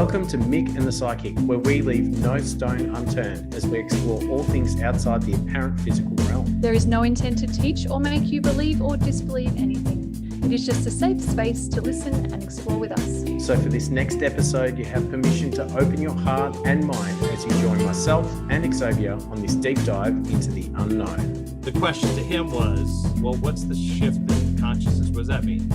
Welcome to Mick and the Psychic, where we leave no stone unturned as we explore all things outside the apparent physical realm. There is no intent to teach or make you believe or disbelieve anything. It is just a safe space to listen and explore with us. So for this next episode, you have permission to open your heart and mind as you join myself and Xavier on this deep dive into the unknown. The question to him was, well, what's the shift in consciousness? What does that mean?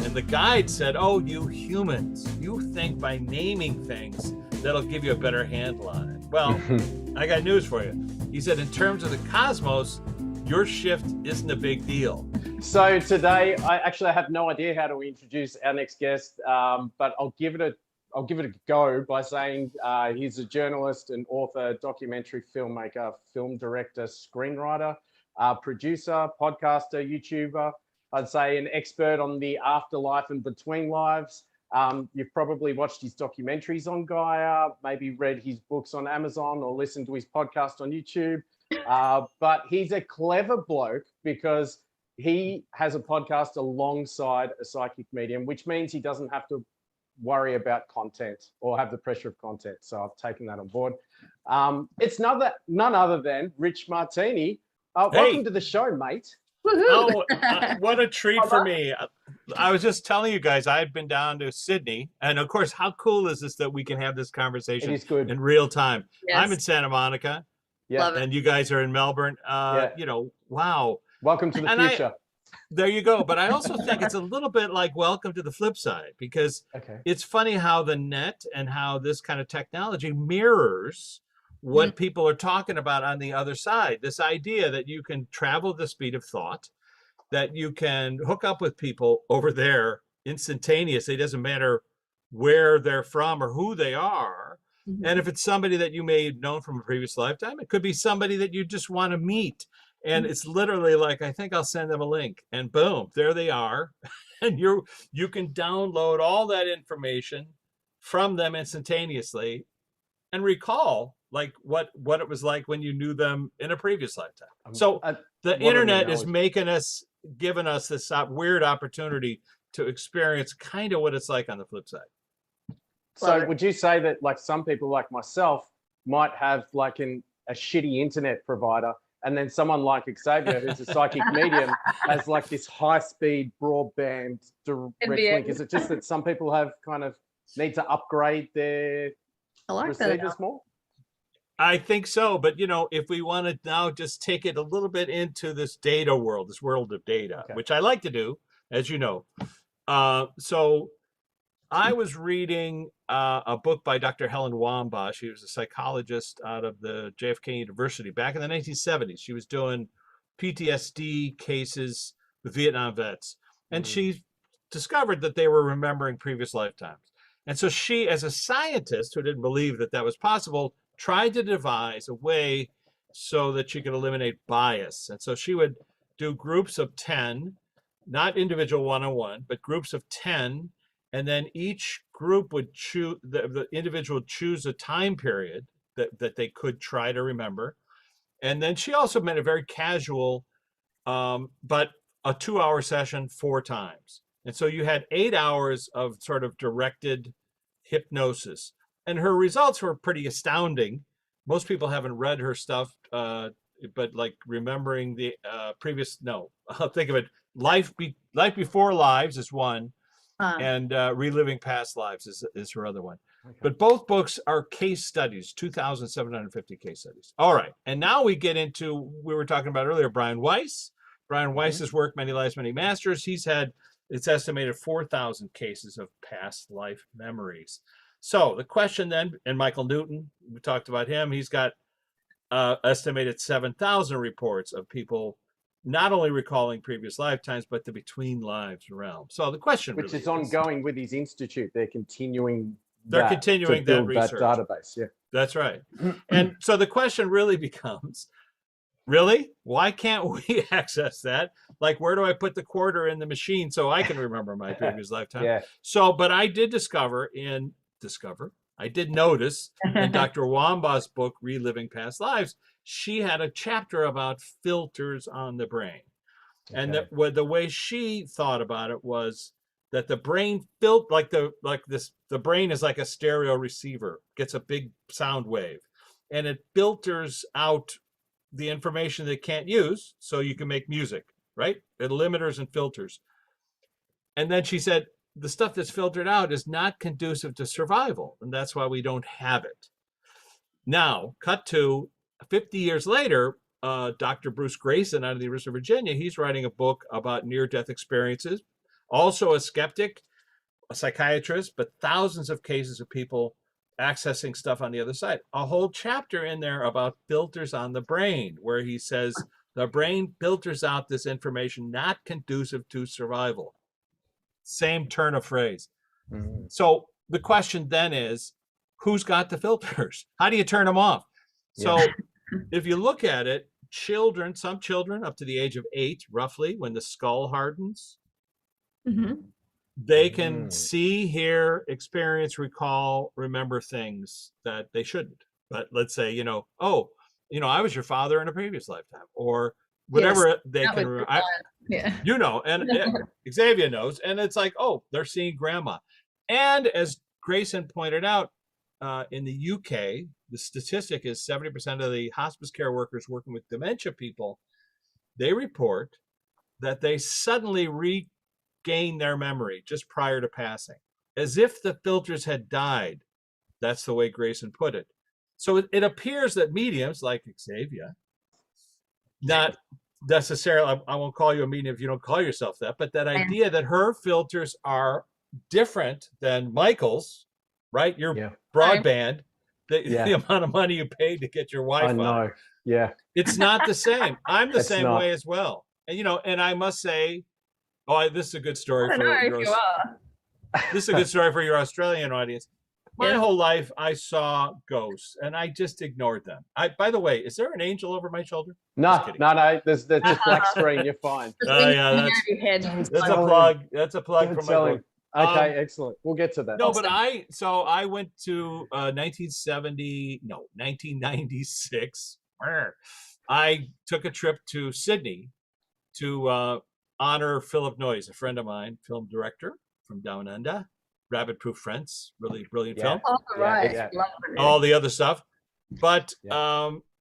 And the guide said, oh, you humans, you think by naming things that'll give you a better handle on it. Well, I got news for you. He said, in terms of the cosmos, your shift isn't a big deal. So today, I have no idea how to introduce our next guest, but I'll give it a go by saying he's a journalist and author, documentary filmmaker, film director, screenwriter, producer, podcaster, YouTuber. I'd say an expert on the afterlife and between lives. You've probably watched his documentaries on Gaia, maybe read his books on Amazon or listened to his podcast on YouTube. But he's a clever bloke because he has a podcast alongside a psychic medium, which means he doesn't have to worry about content or have the pressure of content. So I've taken that on board. It's none other than Rich Martini. Welcome to the show, mate. Oh, what a treat for me. I was just telling you guys, I had been down to Sydney. And of course, how cool is this that we can have this conversation in real time? Yes. I'm in Santa Monica. Yeah. And you guys are in Melbourne. You know, wow. Welcome to the future. There you go. But I also think it's a little bit like welcome to the flip side, because it's funny how the net and how this kind of technology mirrors what people are talking about on the other side. This idea that you can travel the speed of thought, that you can hook up with people over there instantaneously. It doesn't matter where they're from or who they are. And if it's somebody that you may have known from a previous lifetime, it could be somebody that you just want to meet. And it's literally like, I think I'll send them a link, and boom, there they are. And you can download all that information from them instantaneously and recall like what it was like when you knew them in a previous lifetime. So the internet is giving us this weird opportunity to experience kind of what it's like on the flip side. So would you say that like some people like myself might have like a shitty internet provider, and then someone like Xavier, who's a psychic medium, has like this high-speed broadband direct link? Is it just that some people have kind of need to upgrade their receivers more? I think so. But, you know, if we want to now just take it a little bit into this data world, this world of data, which I like to do, as you know. So I was reading a book by Dr. Helen Wambach. She was a psychologist out of the JFK University back in the 1970s. She was doing PTSD cases with Vietnam vets. And she discovered that they were remembering previous lifetimes. And so she, as a scientist who didn't believe that that was possible, tried to devise a way so that she could eliminate bias. And so she would do groups of 10, not individual one-on-one, but groups of 10. And then each group would choose, the individual would choose a time period that they could try to remember. And then she also made a very casual, but a 2-hour session 4 times. And so you had 8 hours of sort of directed hypnosis. And her results were pretty astounding. Most people haven't read her stuff, but like remembering the I'll think of it. Life Before Lives is one. And Reliving Past Lives is her other one. But both books are case studies, 2,750 case studies. All right. And now we get into, we were talking about earlier, Brian Weiss. Brian Weiss's work, Many Lives, Many Masters. He's had, it's estimated 4,000 cases of past life memories. So the question then, and Michael Newton, we talked about him. He's got estimated 7,000 reports of people not only recalling previous lifetimes, but the between lives realm. So the question, which is ongoing with his institute, they're continuing. They're continuing that research, that database. Yeah, that's right. And so the question really becomes, really, why can't we access that? Like, where do I put the quarter in the machine so I can remember my previous lifetime? So, but I did I did notice in Dr. Wambach's book, Reliving Past Lives, she had a chapter about filters on the brain. And the way she thought about it was that the brain the brain is like a stereo receiver, gets a big sound wave, and it filters out the information that it can't use so you can make music, right? It limiters and filters. And then she said, the stuff that's filtered out is not conducive to survival, and that's why we don't have it. Now, cut to 50 years later, Dr. Bruce Greyson out of the University of Virginia, he's writing a book about near-death experiences, also a skeptic, a psychiatrist, but thousands of cases of people accessing stuff on the other side. A whole chapter in there about filters on the brain, where he says the brain filters out this information not conducive to survival. Same turn of phrase. Mm-hmm. So the question then is, who's got the filters? How do you turn them off? So if you look at it, some children up to the age of 8, roughly, when the skull hardens, they can see, hear, experience, recall, remember things that they shouldn't. But let's say, I was your father in a previous lifetime, or whatever they can remember. And Xavier knows, and it's like, oh, they're seeing grandma. And as Greyson pointed out, in the UK, the statistic is 70% of the hospice care workers working with dementia people, they report that they suddenly regain their memory just prior to passing, as if the filters had died. That's the way Greyson put it. So it appears that mediums like Xavier, not necessarily, I won't call you a medium if you don't call yourself that, but that idea that her filters are different than Michael's, right? Your broadband, the amount of money you paid to get your Wi-Fi. I know. Yeah. It's not the same. I'm the same way as well. And, and I must say, this is a good story This is a good story for your Australian audience. My whole life, I saw ghosts, and I just ignored them. By the way, is there an angel over my shoulder? No. There's just black screen. You're fine. That's a plug. That's a plug for my book. Okay, excellent. We'll get to that. No, but I went to 1996. I took a trip to Sydney to honor Philip Noyes, a friend of mine, film director from Down Under, Rabbit Proof Friends, really brilliant film. Oh, right. All the other stuff. But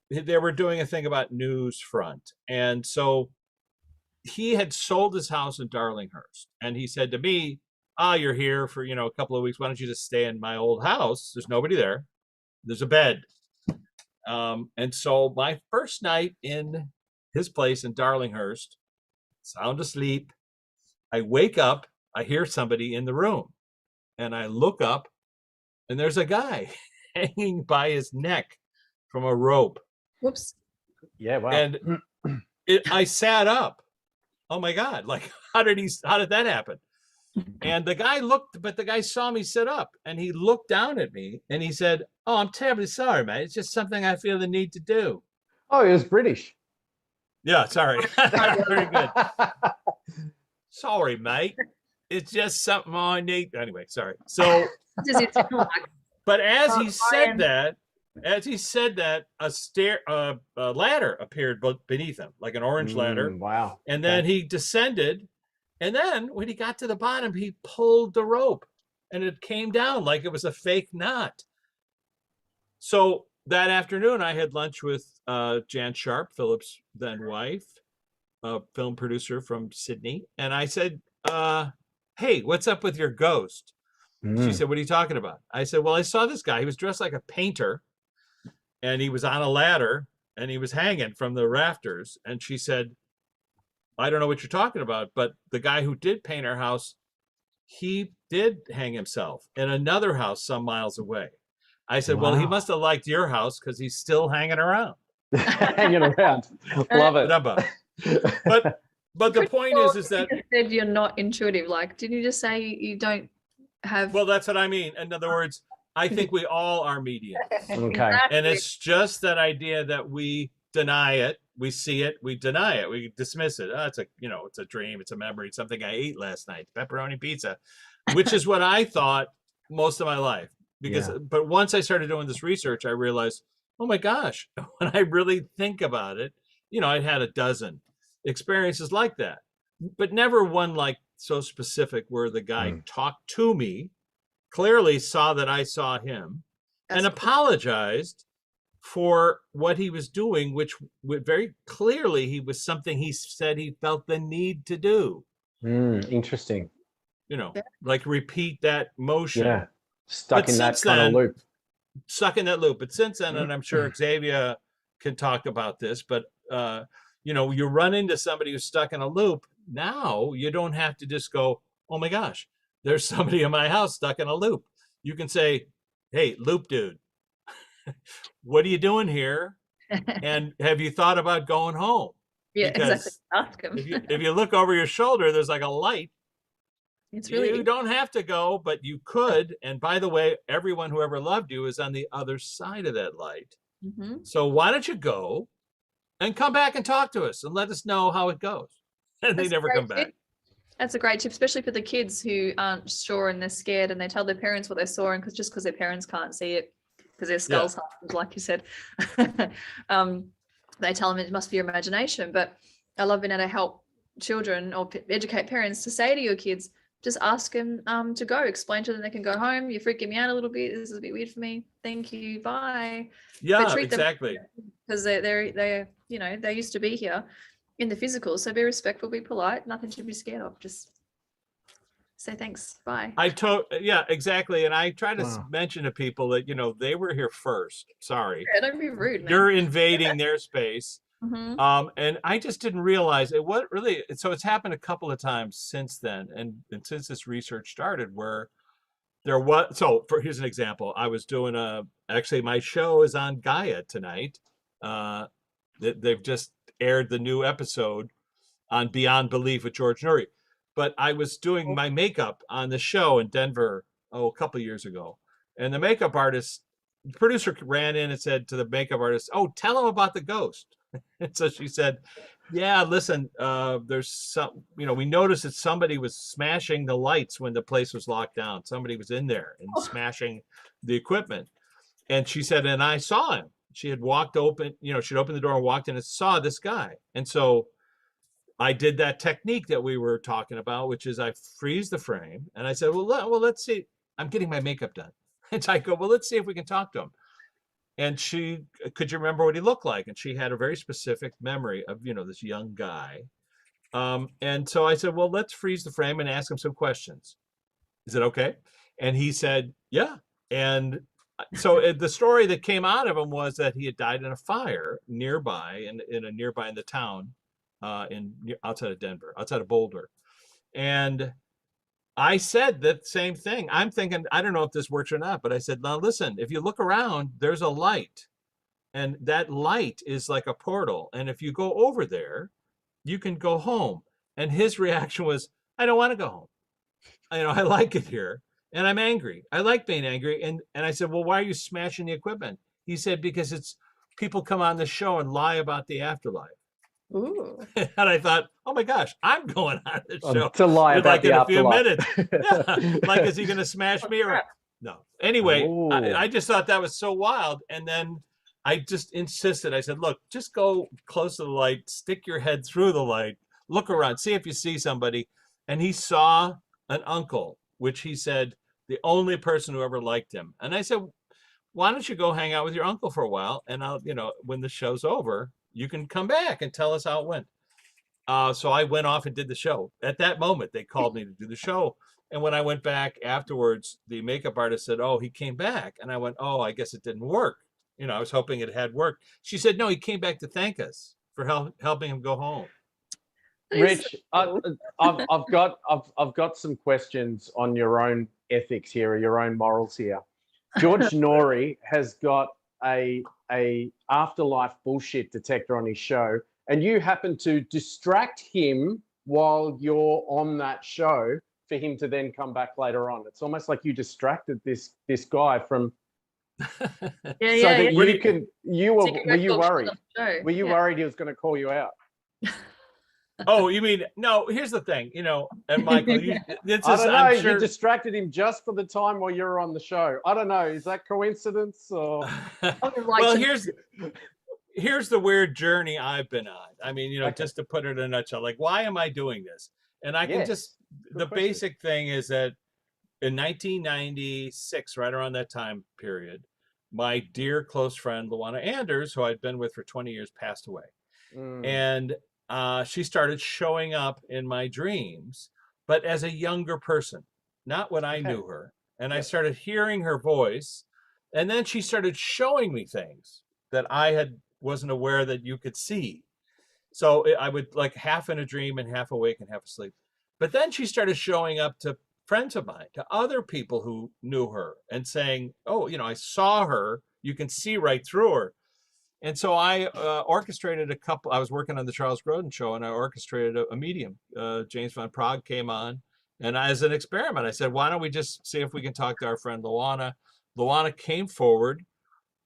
they were doing a thing about Newsfront. And so he had sold his house in Darlinghurst. And he said to me, you're here for, a couple of weeks. Why don't you just stay in my old house? There's nobody there. There's a bed. And so my first night in his place in Darlinghurst, sound asleep. I wake up, I hear somebody in the room, and I look up, and there's a guy hanging by his neck from a rope. Whoops. Yeah, wow. And I sat up. Oh my God! Like, how did that happen? And the guy saw me sit up, and he looked down at me, and he said, "Oh, I'm terribly sorry, mate. It's just something I feel the need to do." Oh, he was British. Yeah, sorry. Very good. Sorry, mate. It's just something I need. Anyway, sorry. So, but as he said that, a ladder appeared beneath him, like an orange ladder. Wow. And then he descended. And then when he got to the bottom, he pulled the rope, and it came down like it was a fake knot. So that afternoon, I had lunch with Jan Sharp, Philip's then wife, a film producer from Sydney. And I said, hey, what's up with your ghost? She said, what are you talking about? I said, well, I saw this guy. He was dressed like a painter, and he was on a ladder, and he was hanging from the rafters. And she said, I don't know what you're talking about, but the guy who did paint our house, he did hang himself in another house some miles away. I said, well, he must have liked your house because he's still hanging around. Hanging around. Love it. But the point is that you said you're not intuitive. Like, didn't you just say you don't have? Well, that's what I mean. In other words, I think we all are mediums. Okay. Exactly. And it's just that idea that we deny it. We see it, we deny it, we dismiss it. It's a dream, it's a memory, it's something I ate last night, pepperoni pizza, which is what I thought most of my life. But once I started doing this research, I realized, oh my gosh, when I really think about it, I had a dozen experiences like that. but never one like so specific where the guy Mm. talked to me, clearly saw that I saw him, and That's- apologized for what he was doing, which very clearly he was something he said he felt the need to do. Interesting. You know, Yeah. like repeat that motion. Yeah. Stuck But in that since kind of then- loop. Stuck in that loop. But since then, and I'm sure Xavier can talk about this, but you know, you run into somebody who's stuck in a loop. Now you don't have to just go, oh my gosh, there's somebody in my house stuck in a loop. You can say, hey, loop dude, what are you doing here? And have you thought about going home? yeah, because exactly. Ask him. If you look over your shoulder, there's like a light. It's really You don't have to go, but you could. And by the way, everyone who ever loved you is on the other side of that light. Mhm. So why don't you go and come back and talk to us and let us know how it goes? And they That's a never great come back. tip. That's a great tip, especially for the kids who aren't sure and they're scared and they tell their parents what they saw, and just because their parents can't see it because their skull's hardened, like you said, they tell them it must be your imagination. But I love being able to help children or educate parents to say to your kids, just ask them to go, explain to them they can go home. You're freaking me out a little bit. This is a bit weird for me. Thank you. Bye. Yeah, treat them- exactly. Because they're you know, they used to be here in the physical. So be respectful, be polite, nothing to be scared of. Just say thanks. Bye. Yeah, exactly. And I try to Wow. mention to people that, you know, they were here first. Sorry. Yeah, don't be rude, man. You're invading their space. Mhm. And I just didn't realize it. What really, so it's happened a couple of times since then, and since this research started, where there was. So here's an example. I was doing actually my show is on Gaia tonight. They've just aired the new episode on Beyond Belief with George Noory, but I was doing my makeup on the show in Denver a couple of years ago, and the makeup artist, the producer ran in and said to the makeup artist, "Oh, tell him about the ghost." And so she said, yeah, listen, there's some, you know, we noticed that somebody was smashing the lights when the place was locked down. Somebody was in there and smashing the equipment. And she said, and I saw him. She had walked open, you know, she'd opened the door and walked in and saw this guy. And so I did that technique that we were talking about, which is I freeze the frame. And I said, well, let's see. I'm getting my makeup done. And I go, well, let's see if we can talk to him. And she, could you remember what he looked like? And she had a very specific memory of, you know, this young guy. And so I said, well, let's freeze the frame and ask him some questions. Is it okay? And he said, yeah. And so the story that came out of him was that he had died in a fire nearby, in the town, outside of Denver, outside of Boulder. And I said that same thing. I'm thinking, I don't know if this works or not, but I said, now listen, if you look around, there's a light, and that light is like a portal. And if you go over there, you can go home. And his reaction was, I don't want to go home. You know, I like it here and I'm angry. I like being angry. And I said, well, why are you smashing the equipment? He said, because it's people come on the show and lie about the afterlife. Ooh. And I thought, oh my gosh, I'm going on this show To lie with, about like the in a few afterlife. minutes. Yeah. Like, is he going to smash me or no? Anyway, Ooh. I just thought that was so wild. And then I just insisted. I said, look, just go close to the light, stick your head through the light, look around, see if you see somebody. And he saw an uncle, which he said, the only person who ever liked him. And I said, why don't you go hang out with your uncle for a while? And I'll, you know, when the show's over, you can come back and tell us how it went. So I went off and did the show. At that moment, they called me to do the show. And when I went back afterwards, the makeup artist said, oh, he came back. And I went, oh, I guess it didn't work. You know, I was hoping it had worked. She said, no, he came back to thank us for helping him go home. Rich, I've got some questions on your own ethics here, or your own morals here. George Noory has got a afterlife bullshit detector on his show, and you happen to distract him while you're on that show for him to then come back later on. It's almost like you distracted this guy from Yeah, that yeah. you can. Were you worried? Were you Yeah. worried he was going to call you out? Oh, you mean, no, here's the thing, you know, and Michael, this I is, don't know. I'm sure. You distracted him just for the time while you were on the show. I don't know. Is that coincidence or? Well, here's, here's the weird journey I've been on. I mean, Okay. just to put it in a nutshell, like, why am I doing this? And I can Yes. the question. basic thing is that in 1996, right around that time period, my dear close friend, Luana Anders, who I'd been with for 20 years, passed away. Mm. And she started showing up in my dreams, but as a younger person, not when I Okay. knew her. And I Yep. started hearing her voice. And then she started showing me things that I wasn't aware that you could see. So I would like half in a dream and half awake and half asleep. But then she started showing up to friends of mine, to other people who knew her and saying, oh, I saw her. You can see right through her. And so I orchestrated I was working on the Charles Grodin show, and I orchestrated a medium. James Van Praagh came on. And as an experiment, I said, why don't we just see if we can talk to our friend Luana? Luana came forward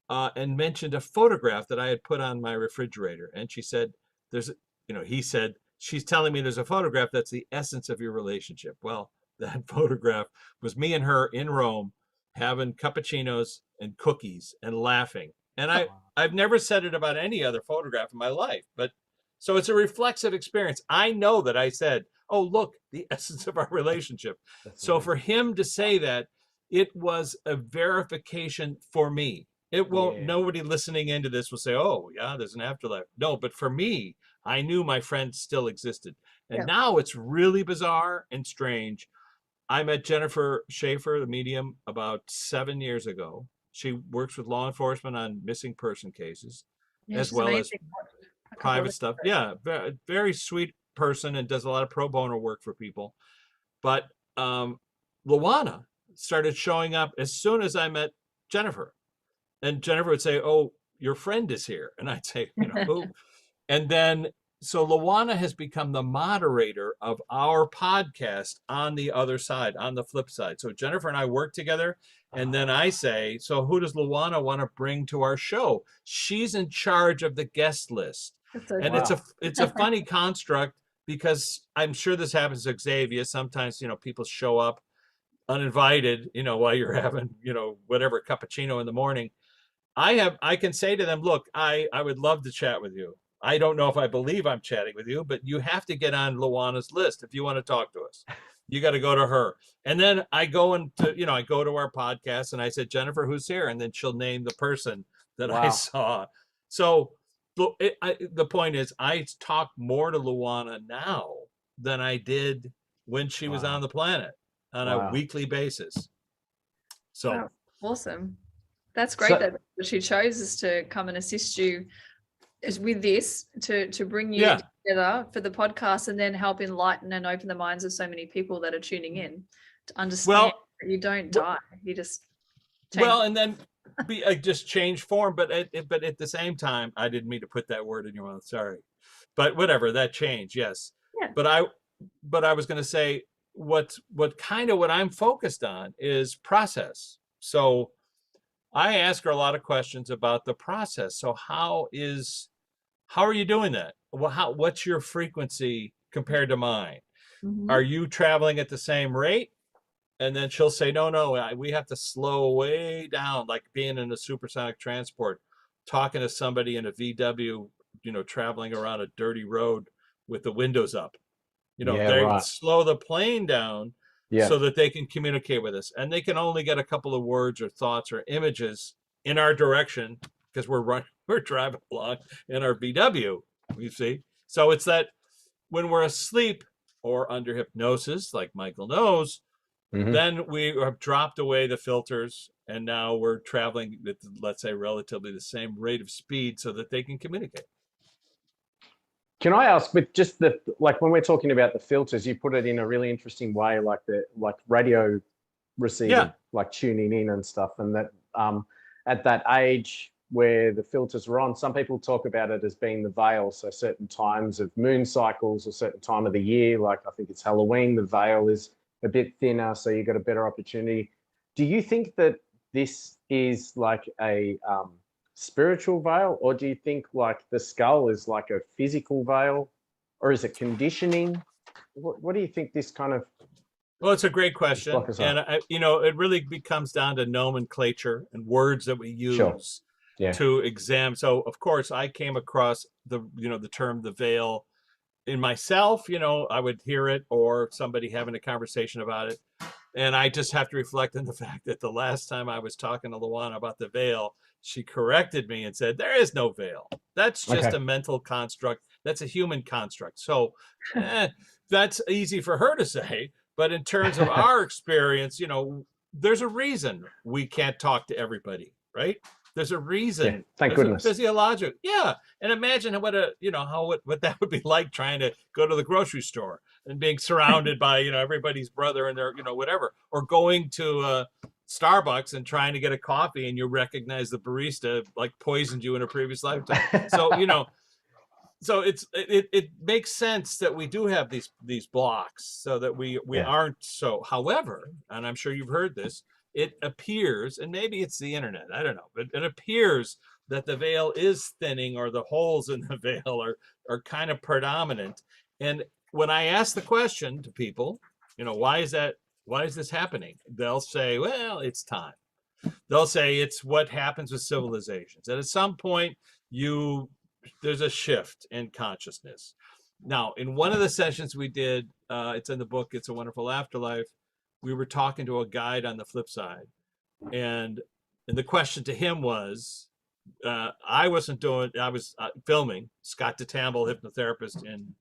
and mentioned a photograph that I had put on my refrigerator. And she said, he said, she's telling me there's a photograph that's the essence of your relationship. Well, that photograph was me and her in Rome having cappuccinos and cookies and laughing. And I've never said it about any other photograph in my life, but so it's a reflexive experience. I know that I said, oh, look, the essence of our relationship. That's So amazing. for him to say that, it was a verification for me. It won't, Yeah. nobody listening into this will say, oh, yeah, there's an afterlife. No, but for me, I knew my friend still existed. And Yeah. now it's really bizarre and strange. I met Jennifer Schaefer, the medium, about 7 years ago. She works with law enforcement on missing person cases, Yeah, as she's well as amazing. A couple private of- stuff. Yeah, very, very sweet person and does a lot of pro bono work for people. But Luana started showing up as soon as I met Jennifer. And Jennifer would say, oh, your friend is here. And I'd say, who? And then, so Luana has become the moderator of our podcast on the other side, on the flip side. So Jennifer and I work together. And then I say, so who does Luana want to bring to our show? She's in charge of the guest list. That's so And cool. it's a funny construct, because I'm sure this happens to Xavier. Sometimes, people show up uninvited, while you're having, whatever cappuccino in the morning. I can say to them, look, I would love to chat with you. I don't know if I believe I'm chatting with you, but you have to get on Luana's list if you want to talk to us. You got to go to her. And then I go I go to our podcast and I said, Jennifer, who's here? And then she'll name the person that I Wow. saw. So the point is, I talk more to Luana now than I did when she was Wow. on the planet on Wow. a weekly basis. So Wow. Awesome. That's great So- that she chose us to come and assist you with this to bring you Yeah. together for the podcast, and then help enlighten and open the minds of so many people that are tuning in to understand that you don't die. You just change. Well, and then just change form, but at the same time, I didn't mean to put that word in your mouth. Sorry, but whatever, that change, yes. Yeah. But I was going to say what I'm focused on is process. So I ask her a lot of questions about the process. So how are you doing that? Well, what's your frequency compared to mine? Mhm. Are you traveling at the same rate? And then she'll say, no, we have to slow way down, like being in a supersonic transport, talking to somebody in a VW, traveling around a dirty road with the windows up. Yeah, they right. slow the plane down Yeah. so that they can communicate with us. And they can only get a couple of words or thoughts or images in our direction, because we're driving along in our VW, you see. So it's that when we're asleep or under hypnosis, like Michael knows, Mhm. then we have dropped away the filters, and now we're traveling at, let's say, relatively the same rate of speed so that they can communicate. Can I ask, with just when we're talking about the filters, you put it in a really interesting way, like radio receiving, Yeah. like tuning in and stuff. And that at that age where the filters are on, some people talk about it as being the veil. So certain times of moon cycles or certain time of the year, like I think it's Halloween, the veil is a bit thinner, so you got a better opportunity. Do you think that this is like a spiritual veil, or do you think like the skull is like a physical veil, or is it conditioning? What do you think this kind of? Well, it's a great question, Block us and it really comes down to nomenclature and words that we use. Sure. to examine. So of course I came across the term the veil in myself. I would hear it or somebody having a conversation about it, and I just have to reflect on the fact that the last time I was talking to Luana about the veil, she corrected me and said there is no veil. That's just a mental construct. That's a human construct. So that's easy for her to say, but in terms of our experience, there's a reason we can't talk to everybody, right? There's a reason. Yeah, thank goodness. Physiological. Yeah. And imagine what that would be like trying to go to the grocery store and being surrounded by, everybody's brother and their, whatever, or going to Starbucks and trying to get a coffee and you recognize the barista like poisoned you in a previous lifetime. So, so it makes sense that we do have these blocks so that we aren't so. However, and I'm sure you've heard this, it appears, and maybe it's the internet, I don't know, but it appears that the veil is thinning, or the holes in the veil are kind of predominant. And when I ask the question to people, why is this happening? They'll say, well, it's time. They'll say it's what happens with civilizations. And at some point, there's a shift in consciousness. Now, in one of the sessions we did, it's in the book, It's a Wonderful Afterlife, we were talking to a guide on the flip side. And the question to him was, I was filming Scott DeTamble, hypnotherapist in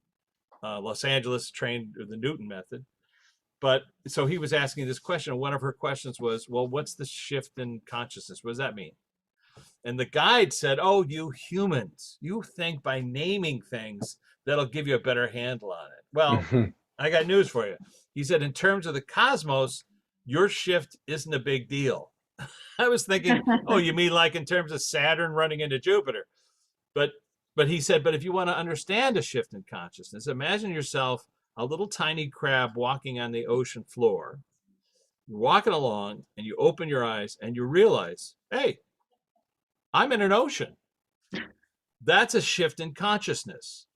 Los Angeles, trained the Newton method. But so he was asking this question. One of her questions was, well, what's the shift in consciousness? What does that mean? And the guide said, oh, you humans, you think by naming things that'll give you a better handle on it. Well, I got news for you. He said, in terms of the cosmos, your shift isn't a big deal. I was thinking, oh, you mean like in terms of Saturn running into Jupiter? But he said, but if you want to understand a shift in consciousness, imagine yourself a little tiny crab walking on the ocean floor. You're walking along and you open your eyes and you realize, hey, I'm in an ocean. That's a shift in consciousness.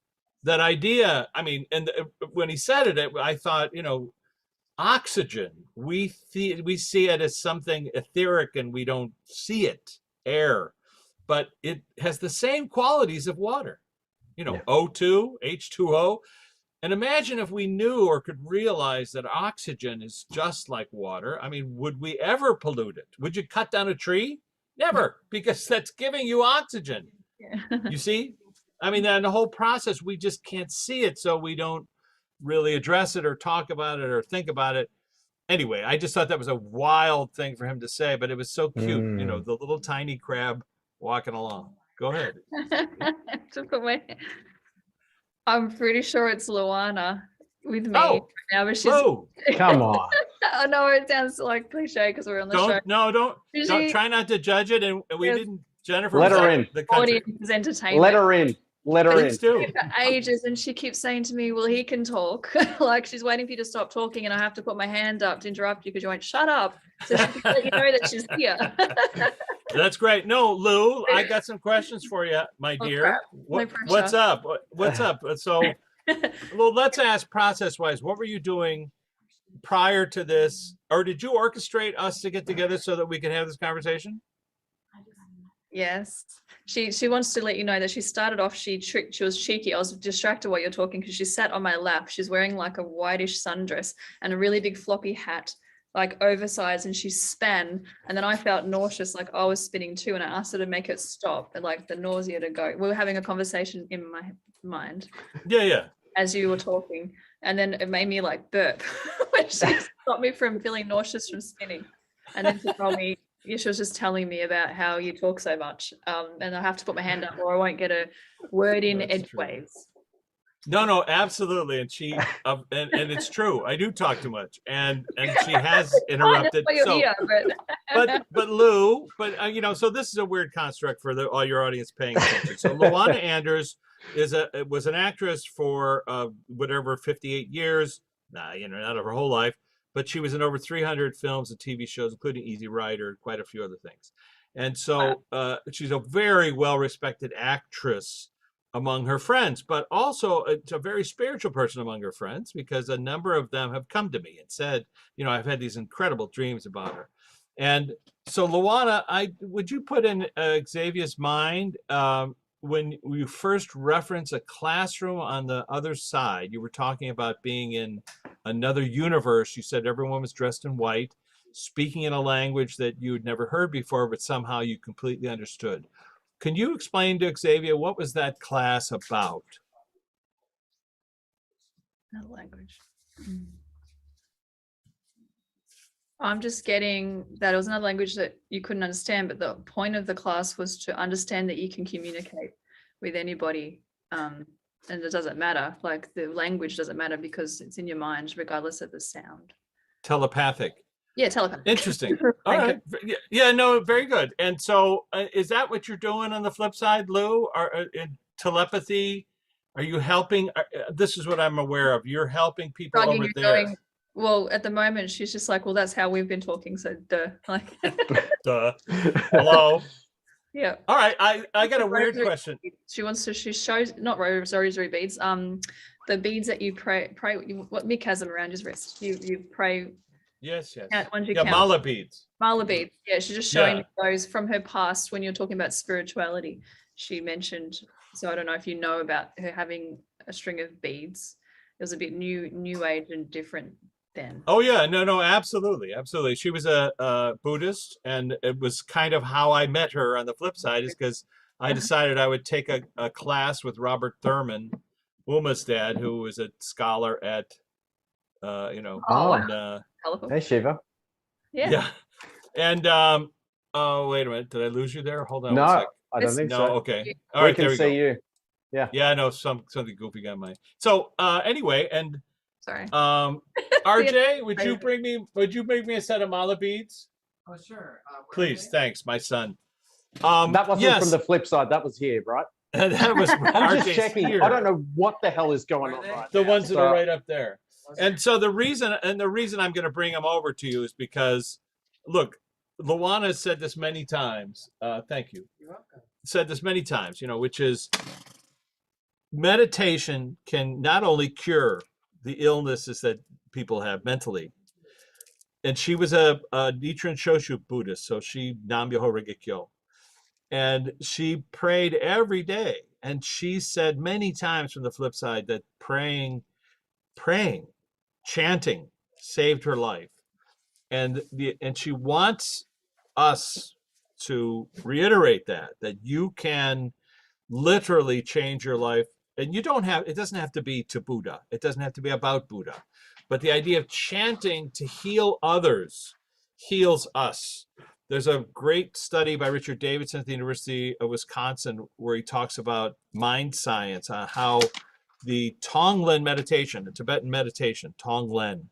That idea, I mean, and when he said it, I thought, oxygen, we see it as something etheric and we don't see it, air, but it has the same qualities of water, O2, H2O. And imagine if we knew or could realize that oxygen is just like water. I mean, would we ever pollute it? Would you cut down a tree? Never, because that's giving you oxygen. Yeah. You see? I mean, and the whole process, we just can't see it, so we don't really address it or talk about it or think about it. Anyway, I just thought that was a wild thing for him to say, but it was so cute, the little tiny crab walking along. Go ahead. I'm pretty sure it's Luana with me Oh, now, but she's come on. I know it sounds like cliche because we're on the show. Don't try not to judge it. And we didn't, Jennifer. Let her in. The country. Audience is entertainment. Let her in. Let her in. Please do. For ages, and she keeps saying to me, well, he can talk. Like she's waiting for you to stop talking and I have to put my hand up to interrupt you because you won't shut up. So she can let you know that she's here. That's great. No, Lou, I got some questions for you, my dear. What's up? What's up? So, Lou, let's ask process-wise, what were you doing prior to this? Or did you orchestrate us to get together so that we could have this conversation? Yes. She wants to let you know that she started off, she was cheeky. I was distracted while you're talking because she sat on my lap. She's wearing like a whitish sundress and a really big floppy hat, like oversized, and she span. And then I felt nauseous, like I was spinning too. And I asked her to make it stop and like the nausea to go. We were having a conversation in my mind. Yeah. As you were talking. And then it made me like burp, which stopped me from feeling nauseous from spinning. And then she told me, she was just telling me about how you talk so much, and I have to put my hand up or I won't get a word in edgeways. No, absolutely, and she and it's true. I do talk too much, and she has interrupted. But Lou, so this is a weird construct for all your audience paying attention. So Luana Anders was an actress for whatever 58 years, not of her whole life. But she was in over 300 films and TV shows, including Easy Rider, quite a few other things. And so she's a very well-respected actress among her friends, but also a very spiritual person among her friends, because a number of them have come to me and said, I've had these incredible dreams about her. And so, Luana, would you put in Xavier's mind when you first reference a classroom on the other side? You were talking about being in another universe. You said everyone was dressed in white, speaking in a language that you had never heard before, but somehow you completely understood. Can you explain to Xavier what was that class about? Another language. I'm just getting that it was another language that you couldn't understand, but the point of the class was to understand that you can communicate with anybody. And it doesn't matter, like the language doesn't matter because it's in your mind, regardless of the sound. Telepathic. Yeah, telepathic. Interesting. All right. Yeah, no, very good. And so is that what you're doing on the flip side, Lou? In telepathy, are you helping? This is what I'm aware of. You're helping people Rugging, over you're there. going, well, at the moment, she's just like, well, that's how we've been talking. So, duh. Like, Duh. Hello. yeah. All right. I got a weird question. She wants to. She shows not rosary beads. The beads that you pray. What Mick has them around his wrist. You pray. Yes. Once you Yeah, count. mala beads. Mala beads. Yeah, she's just showing me those from her past when you're talking about spirituality. She mentioned. So I don't know if you know about her having a string of beads. It was a bit new age and different then. Oh yeah, no, absolutely. She was a Buddhist, and it was kind of how I met her. On the flip side, is because I decided I would take a class with Robert Thurman, Uma's dad, who was a scholar at, Hey Shiva. Yeah. And oh wait a minute, did I lose you there? Hold on. No, one sec. I don't think No, so. okay. All right, there we go. You. Yeah, I know something goofy got mine. So anyway, and Sorry. RJ, would you bring me a set of mala beads? Oh, sure. Please, thanks, my son. That wasn't yes. from the flip side. That was here, right? That was I'm just RJ's checking. here. I don't know what the hell is going on right The now. ones that So- are right up there. And so the reason I'm going to bring them over to you is because, look, Luana has said this many times. Thank you. You're welcome. Said this many times, which is meditation can not only cure the illnesses that people have mentally. And she was a Nichiren Shoshu Buddhist, so she Nam Myoho Renge Kyo. And she prayed every day. And she said many times from the flip side that praying, chanting saved her life. And she wants us to reiterate that you can literally change your life. And it doesn't have to be to Buddha. It doesn't have to be about Buddha. But the idea of chanting to heal others heals us. There's a great study by Richard Davidson at the University of Wisconsin where he talks about mind science, on how the Tonglen meditation, the Tibetan meditation, Tonglen,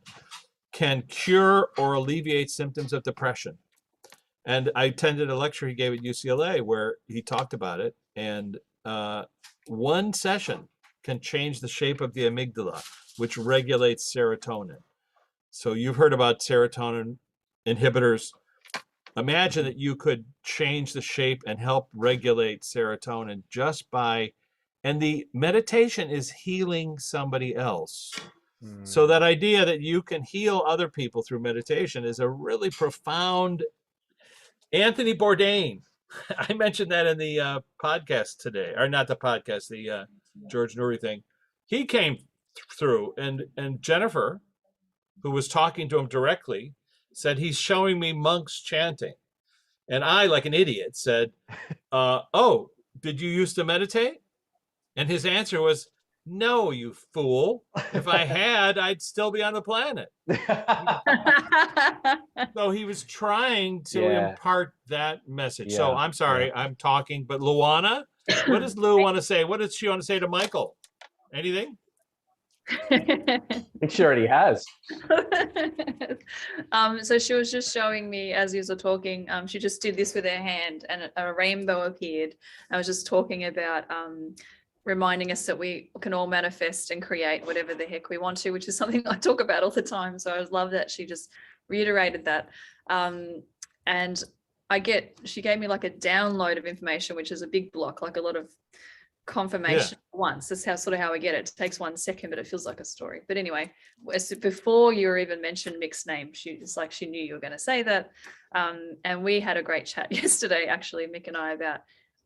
can cure or alleviate symptoms of depression. And I attended a lecture he gave at UCLA where he talked about it. And one session can change the shape of the amygdala, which regulates serotonin. So you've heard about serotonin inhibitors. Imagine that you could change the shape and help regulate serotonin just by, and the meditation is healing somebody else. So that idea that you can heal other people through meditation is a really profound. Anthony Bourdain, I mentioned that in the podcast today, or not the podcast, the George Noory thing. He came through, and Jennifer, who was talking to him directly, said he's showing me monks chanting. And I, like an idiot, said, oh, did you used to meditate? And his answer was, no, you fool. If I had, I'd still be on the planet. So he was trying to impart that message. So I'm sorry, I'm talking, but Luana, what does Lou want to say? What does she want to say to Michael? Anything? I think she already has. So she was just showing me as you were talking, she just did this with her hand and a rainbow appeared. I was just talking about reminding us that we can all manifest and create whatever the heck we want to, which is something I talk about all the time. So I love that she just reiterated that. And she gave me like a download of information, which is a big block, like a lot of confirmation once. That's how sort of how I get it. It takes 1 second, but it feels like a story. But anyway, before you even mentioned Mick's name, it's like she knew you were going to say that. And we had a great chat yesterday, actually, Mick and I, about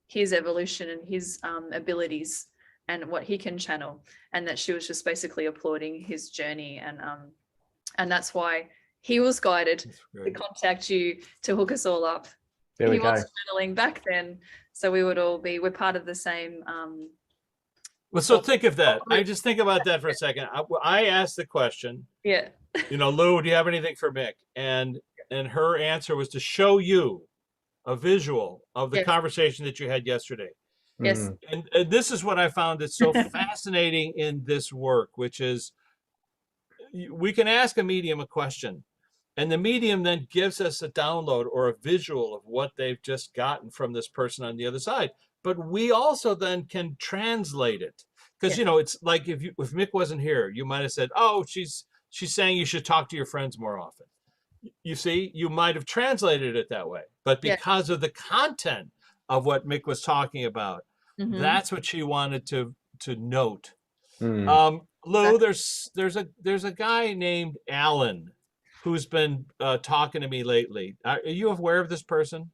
his evolution and his abilities and what he can channel, and that she was just basically applauding his journey, and that's why he was guided to contact you to hook us all up. There we He go. was channeling back then, so we would all be, we're part of the same Well, so think of that. I just think about that for a second. I asked the question, yeah. Lou, do you have anything for Mick? And her answer was to show you a visual of the Yes. conversation that you had yesterday. Yes. And this is what I found that's so fascinating in this work, which is we can ask a medium a question, and the medium then gives us a download or a visual of what they've just gotten from this person on the other side. But we also then can translate it, because it's like if Mick wasn't here, you might have said, "Oh, she's saying you should talk to your friends more often." You see, you might have translated it that way, but because of the content of what Mick was talking about, that's what she wanted to note. Lou, there's a guy named Alan who's been talking to me lately. Are you aware of this person?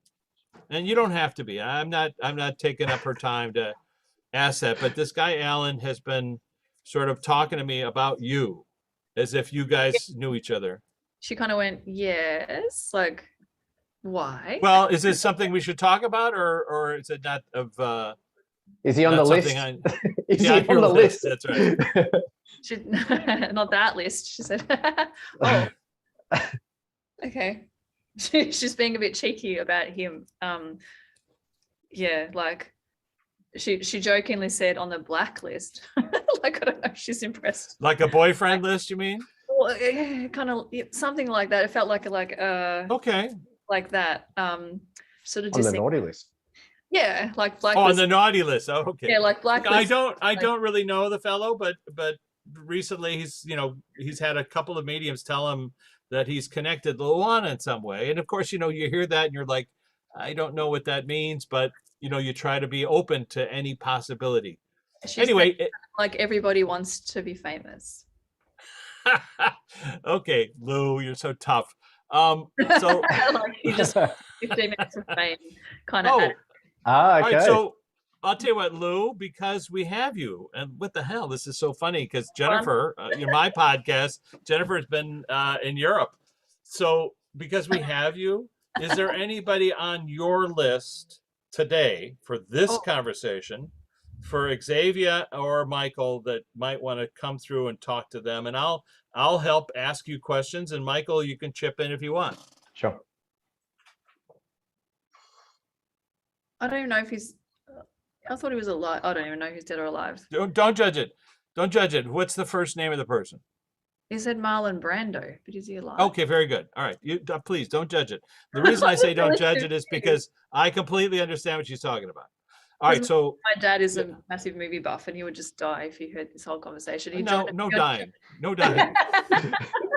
And you don't have to be. I'm not taking up her time to ask that, but this guy Alan has been sort of talking to me about you, as if you guys knew each other. She kind of went, yes, like, why? Well, is this something we should talk about, or is it not of? Is he on the list? Is he on the list? That's right. Not that list. She said, "Oh, okay." She's being a bit cheeky about him. Yeah, like she jokingly said on the blacklist. Like, I don't know if she's impressed. Like a boyfriend list, you mean? Well, kind of something like that. It felt like okay, like that. Sort of on just the naughty list. Yeah, like oh, on the naughty list. Oh, okay. Yeah, like blacklist. I don't really know the fellow, but recently he's had a couple of mediums tell him that he's connected to Luana in some way, and of course you hear that and you're like, I don't know what that means, but you try to be open to any possibility. Anyway, like everybody wants to be famous. Okay, Lou, you're so tough. So like you just 15 minutes of fame kind of. okay. All right, so I'll tell you what, Lou, because we have you, and what the hell, this is so funny because Jennifer, my podcast, Jennifer has been in Europe. So because we have you, is there anybody on your list today for this conversation, for Xavier or Michael, that might want to come through and talk to them? And I'll help ask you questions, and Michael, you can chip in if you want. Sure. I don't even know if he's. I thought he was alive. I don't even know if he's dead or alive. Don't judge it. Don't judge it. What's the first name of the person? He said Marlon Brando, but is he alive? Okay, very good. All right, you please don't judge it. The reason I say don't judge it is because I completely understand what she's talking about. All right, so my dad is a massive movie buff, and he would just die if he heard this whole conversation. No dying. All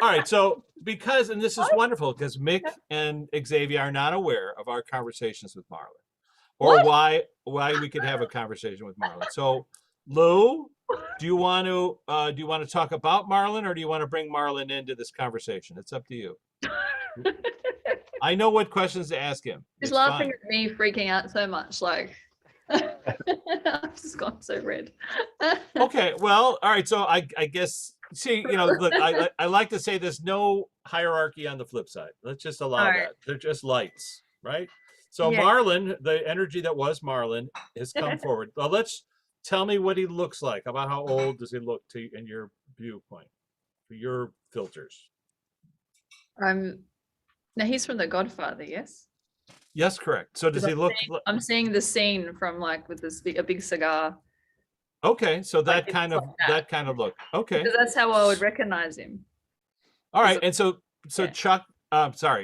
right, so because, and this is wonderful, because Mick and Xavier are not aware of our conversations with Marlon, or why we could have a conversation with Marlon. So, Lou, do you want to talk about Marlon, or do you want to bring Marlon into this conversation? It's up to you. I know what questions to ask him. He's It's laughing fine. at me freaking out so much, like I've just gone so red. Okay, well, all right. So I guess, see, look, I like to say there's no hierarchy on the flip side. Let's just allow that. They're just lights, right? So Yeah. Marlon, the energy that was Marlon, has come forward. Well, tell me what he looks like. About how old does he look to in your viewpoint, for your filters? Now he's from The Godfather, yes? Yes, correct. So does he look? I'm seeing the scene from like with a big cigar. Okay, so that Like, kind it's of like that. look. Okay. Because that's how I would recognize him. All right, and so Yeah. Chuck,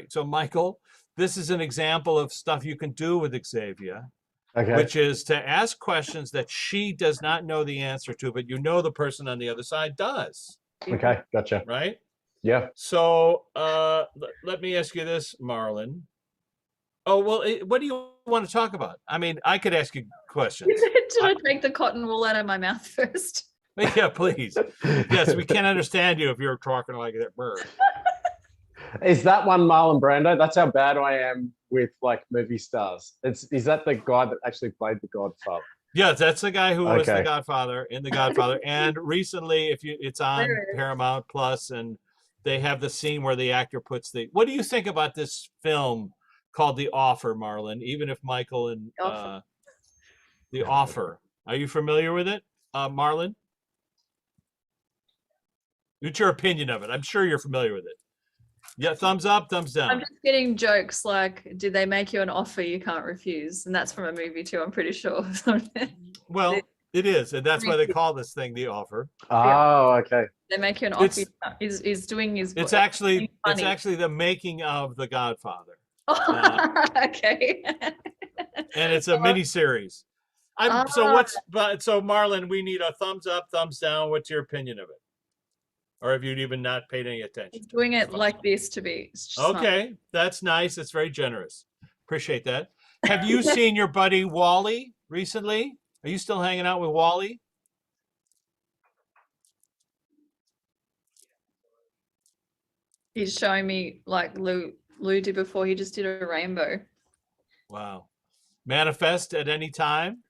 so Michael, this is an example of stuff you can do with Xavier, Okay. which is to ask questions that she does not know the answer to, but the person on the other side does, Okay. Gotcha. right? Yeah. So let me ask you this, Marlon. Oh, well, what do you want to talk about? I mean, I could ask you questions. Should I take the cotton wool out of my mouth first? Yeah, please. Yes, we can't understand you if you're talking like that bird. Is that one Marlon Brando? That's how bad I am with like movie stars. Is that the guy that actually played the Godfather? Yes, that's the guy who was the Okay. Godfather in The Godfather. And recently, it's on There it is. Paramount Plus, and they have the scene where the actor puts the. What do you think about this film called The Offer, Marlon? Even if Michael and Offer. The Offer. Are you familiar with it, Marlon? What's your opinion of it? I'm sure you're familiar with it. Yeah, thumbs up, thumbs I'm down. just getting jokes like, did they make you an offer you can't refuse? And that's from a movie too, I'm pretty sure. Well, it is, and that's why they call this thing The Offer. Oh, okay. They make you an offer. It's- He's doing his. It's actually funny. the making of The Godfather. Oh, okay. And it's a mini series. So Marlon, we need a thumbs up, thumbs down. What's your opinion of it? Or have you even not paid any attention? He's doing it like this to be. smart. Okay, that's nice. It's very generous. Appreciate that. Have you seen your buddy Wally recently? Are you still hanging out with Wally? He's showing me like Lou did before. He just did a rainbow. Wow. Manifest at any time?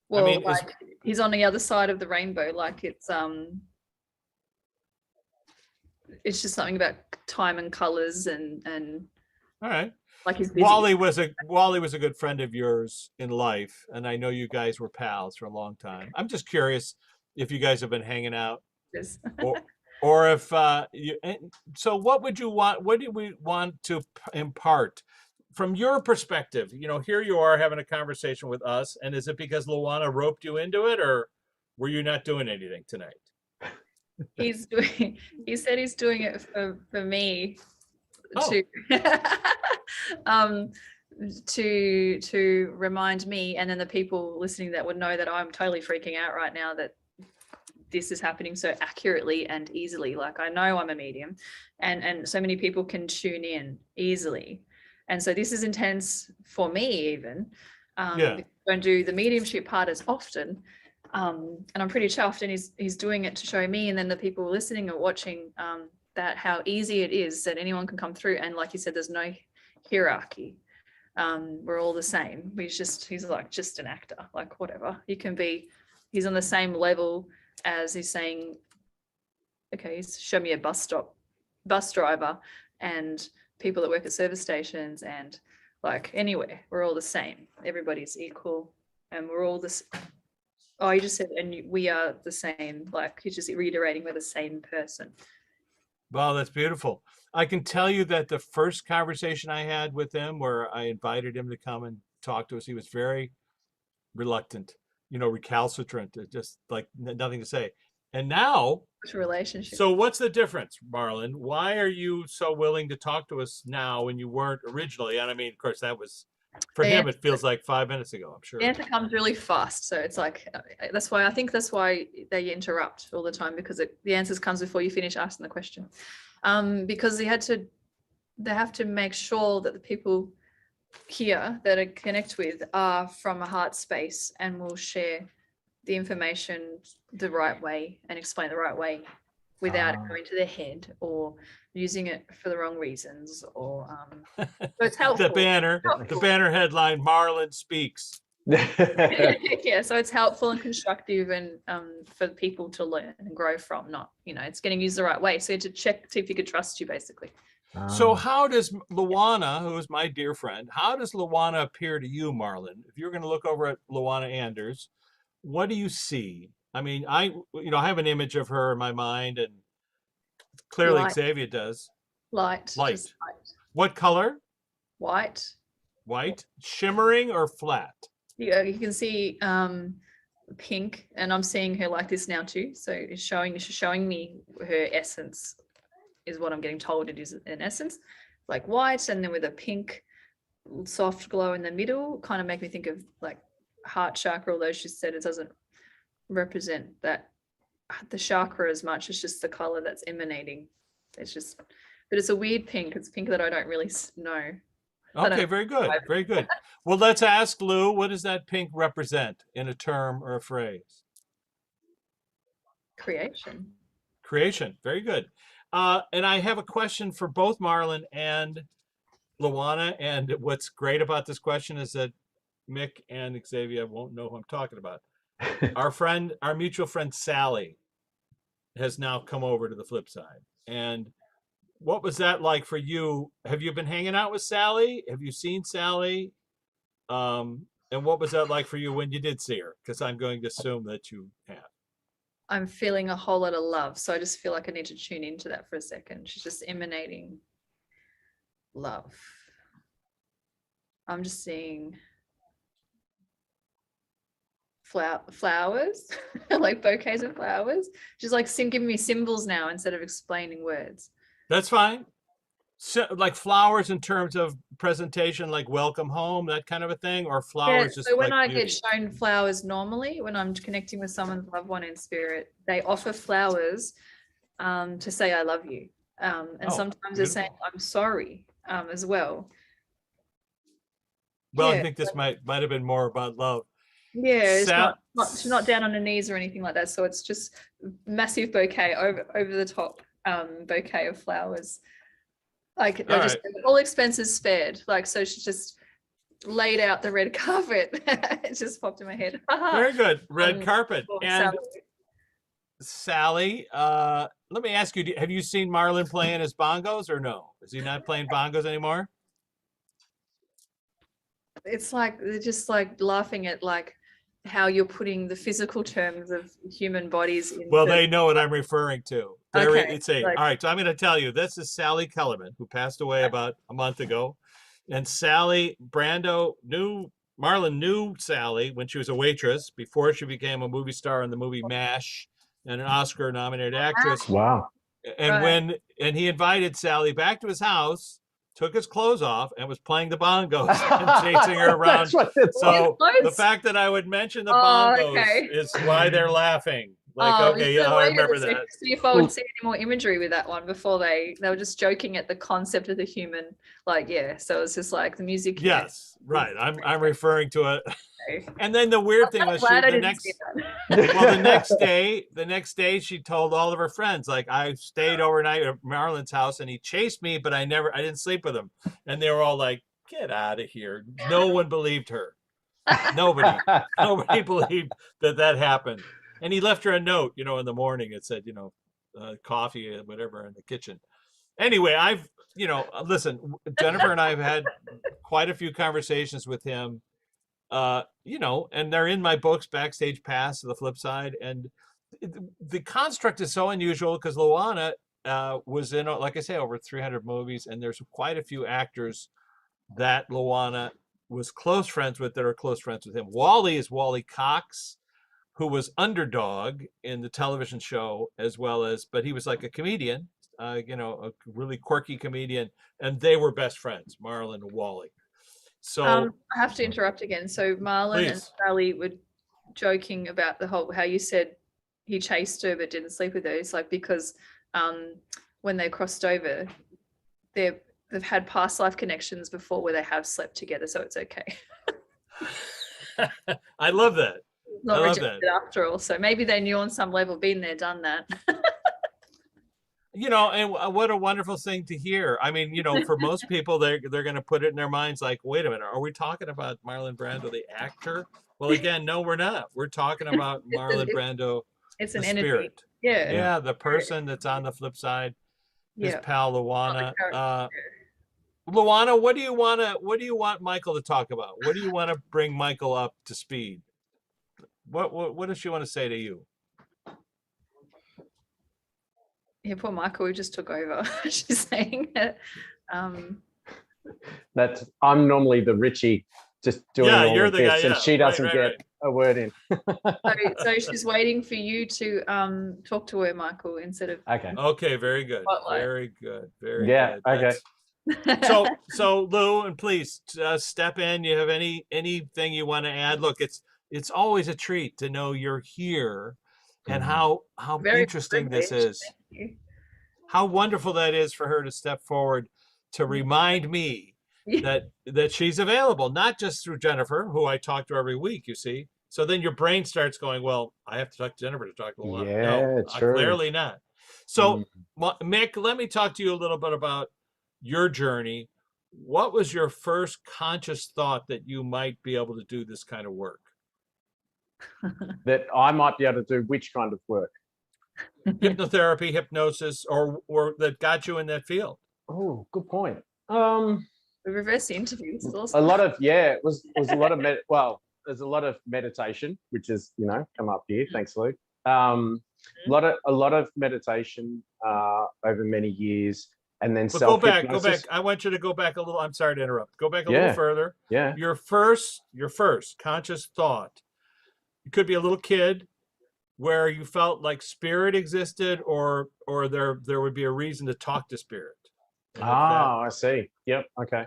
Well, mean, like he's on the other side of the rainbow. Like it's just something about time and colors and All right. like he's busy. Wally was a good friend of yours in life, and I know you guys were pals for a long time. I'm just curious if you guys have been hanging out, Yes. or if so what would you want, what do we want to impart from your perspective? You know, here you are having a conversation with us, and is it because Luana roped you into it, or were you not doing anything tonight? He's doing. He said he's doing it for me Oh. to remind me and then the people listening that would know that I'm totally freaking out right now that this is happening so accurately and easily. Like I know I'm a medium, and so many people can tune in easily, and so this is intense for me even. Yeah. I don't do the mediumship part as often. And I'm pretty chuffed, and he's doing it to show me and then the people listening or watching that how easy it is that anyone can come through. And like you said, there's no hierarchy. We're all the same. He's like just an actor, like whatever. You can be, he's on the same level as he's saying, okay, show me a bus driver and people that work at service stations and like anywhere. We're all the same. Everybody's equal and we're all this. Oh, you just said, and we are the same. Like he's just reiterating we're the same person. Wow, that's beautiful. I can tell you that the first conversation I had with him, where I invited him to come and talk to us, he was very reluctant, recalcitrant, just like nothing to say. And now, It's a relationship. so what's the difference, Marlon? Why are you so willing to talk to us now when you weren't originally? And I mean, of course, that was, for him, it feels like 5 minutes ago, I'm sure. The answer comes really fast. So it's like, that's why they interrupt all the time, because the answers comes before you finish asking the question. Because they have to make sure that the people here that I connect with are from a heart space and will share the information the right way and explain the right way without it going to their head or using it for the wrong reasons or so it's helpful. The banner headline, Marlon speaks. Yeah, so it's helpful and constructive and for people to learn and grow from, not, it's getting used the right way. So you had to check, see if you could trust you basically. So how does Luana, who is my dear friend, how does Luana appear to you, Marlon? If you're going to look over at Luana Anders, what do you see? I mean, I have an image of her in my mind, and clearly Light. Xavier does. Light. Just Light. What color? White. White, shimmering or flat? You can see pink, and I'm seeing her like this now too. So it's showing me her essence is what I'm getting told it is in essence, like white, and then with a pink soft glow in the middle, kind of make me think of like heart chakra, although she said it doesn't represent that the chakra as much. It's just the color that's emanating. But it's a weird pink. It's pink that I don't really know don't Okay, know. very good. Very good. Well, let's ask Lou, what does that pink represent in a term or a phrase? Creation. Creation. Very good. And I have a question for both Marlon and Luana. And what's great about this question is that Mick and Xavier won't know who I'm talking about. Our mutual friend Sally has now come over to the flip side. And what was that like for you? Have you been hanging out with Sally? Have you seen Sally? And what was that like for you when you did see her? Because I'm going to assume that you have. I'm feeling a whole lot of love. So I just feel like I need to tune into that for a second. She's just emanating love. I'm just seeing flowers, like bouquets of flowers. She's like giving me symbols now instead of explaining words. That's fine. So, like flowers in terms of presentation, like welcome home, that kind of a thing, or flowers just so when like I beauty? get shown flowers normally, when I'm connecting with someone's loved one in spirit, they offer flowers to say I love you. And Oh, sometimes they're saying beautiful. I'm sorry as well. Well, I Yeah. think this might have been more about love. Yeah, it's Sa- she's not down on her knees or anything like that. So it's just massive bouquet over the top bouquet of flowers. Like they're All just all expenses spared. Like so she just laid out the red carpet. It just popped in my head. Very good. Red carpet. Oh, And Sally, let me ask you, have you seen Marlon playing his bongos or no? Is he not playing bongos anymore? it's like they're just like laughing at like how you're putting the physical terms of human bodies in. Well, they know what I'm referring to. Okay, All right, so I'm going to tell you, this is Sally Kellerman, who passed away about a month ago. And Sally Brando Marlon knew Sally when she was a waitress before she became a movie star in the movie MASH and an Oscar-nominated actress. Wow. And and he invited Sally back to his house, took his clothes off, and was playing the bongos and chasing her around. That's what it's So Clothes? the fact that I would mention the Oh, bongos okay. is why they're laughing. Like, okay, you yeah, know, I I remember gotta that. see if I would see any more imagery with that one before they were just joking at the concept of the human. Like, yeah, so it's just like the music. Yes, right. I'm referring to it. Okay. And then the weird thing I'm was glad I the didn't next see that. well, the next day she told all of her friends, like, I stayed overnight at Marlon's house and he chased me, but I didn't sleep with him. And they were all like, get out of here. No one believed her. Nobody believed that happened. And he left her a note, in the morning. It said, coffee, whatever, in the kitchen. Anyway, listen, Jennifer and I have had quite a few conversations with him, and they're in my books, Backstage Pass, to the flip side. And the construct is so unusual because Luana was in, like I say, over 300 movies, and there's quite a few actors that Luana was close friends with that are close friends with him. Wally is Wally Cox, who was Underdog in the television show, but he was like a comedian, a really quirky comedian, and they were best friends, Marlon and Wally. So I have to interrupt again. So Marlon and Please. Sally were joking about the whole how you said he chased her but didn't sleep with her. It's like because when they crossed over, they've had past life connections before where they have slept together, so it's okay. I love that. Not I love rejected that. after all. So maybe they knew on some level, been there, done that. And what a wonderful thing to hear. I mean, for most people, they're going to put it in their minds like, wait a minute, are we talking about Marlon Brando, the actor? Well, again, no, we're not. We're talking about Marlon Brando, It's the an energy. spirit. Yeah. Yeah, the person that's on the flip side, his Yeah. pal Luana. character. Luana, what do you want Michael to talk about? What do you want to bring Michael up to speed? What does she want to say to you? Yeah, poor Michael, who just took over. She's saying that. That's I'm normally the Richie, just doing all you're of the this, guy, and yeah. she doesn't Right, get right. a word in. So she's waiting for you to talk to her, Michael, instead of. Okay. Okay, very good. Spotlight. Very good. Very Yeah, good. okay. That's- So Lou, and please step in. You have anything you want to add? Look, it's always a treat to know you're here, and how Very interesting this privileged. is. Thank you. How wonderful that is for her to step forward to remind me that she's available, not just through Jennifer, who I talk to every week, you see. So then your brain starts going, well, I have to talk to Jennifer to talk to Luana. Yeah, No, true. clearly not. So, Mm. Mick, let me talk to you a little bit about your journey. What was your first conscious thought that you might be able to do this kind of work? That I might be able to do which kind of work? Hypnotherapy, hypnosis, or that got you in that field? Oh, good point. The reverse interviews. A lot of it was a lot of there's a lot of meditation, which is come up here. Thanks, Luke. A lot of meditation over many years, and then But go back. I want you to go back a little. I'm sorry to interrupt. Go back a little further. Yeah. Your first conscious thought. You could be a little kid where you felt like spirit existed, or there would be a reason to talk to spirit. I see. Yep. Okay.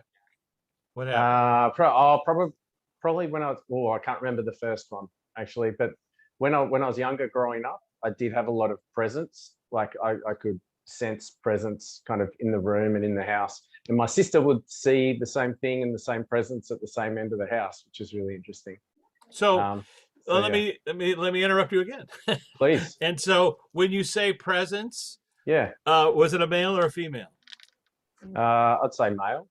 What happened? Probably when I was. I can't remember the first one actually, but when I was younger, growing up, I did have a lot of presence. Like I could sense presence kind of in the room and in the house, and my sister would see the same thing and the same presence at the same end of the house, which is really interesting. So let me interrupt you again. Please. And so when you say presence, was it a male or a female? I'd say male.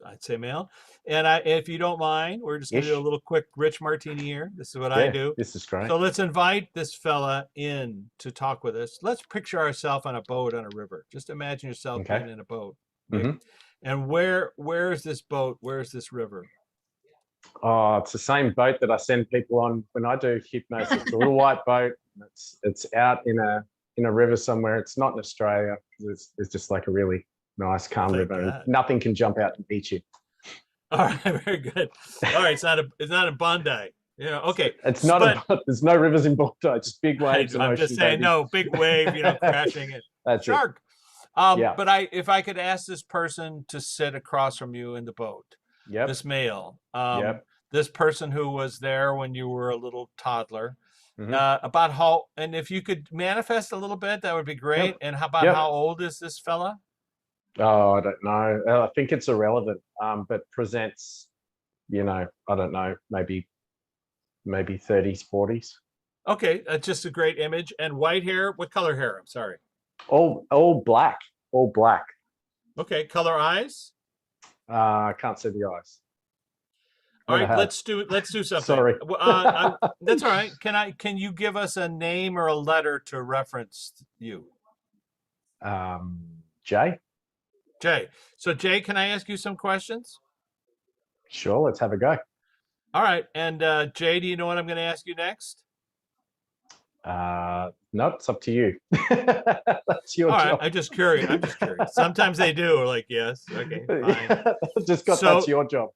I'd say male. And if you don't mind, we're just going to do a little quick Rich Martini here. This is what I do. This is great. So let's invite this fella in to talk with us. Let's picture ourselves on a boat on a river. Just imagine yourself being in a boat. Mm-hmm. And where is this boat? Where's this river? Oh, it's the same boat that I send people on when I do hypnosis. It's a little white boat. It's out in a river somewhere. It's not in Australia. It's just like a really nice, calm river. And nothing can jump out and beat you. All right, very good. All right, it's not in Bondi. Okay. It's not. There's no rivers in Bondi. Just big waves. I'm just saying, no big wave. Crashing it. That's shark. But if I could ask this person to sit across from you in the boat. Yep. This male. This person who was there when you were a little toddler. Mm-hmm. About how, and if you could manifest a little bit, that would be great. Yep. And how old is this fella? Oh, I don't know. I think it's irrelevant. But presents, I don't know, maybe 30s, 40s. Okay, that's just a great image. And white hair. What color hair? I'm sorry. All black. All black. Okay, color eyes. I can't see the eyes. All right, let's do something. Sorry. That's all right. Can you give us a name or a letter to reference you? Jay. Jay. So Jay, can I ask you some questions? Sure, let's have a go. All right. And Jay, do you know what I'm going to ask you next? No, it's up to you. That's your job. All right, I'm just curious. Sometimes they do. Or like, yes. Okay, fine. That's your job.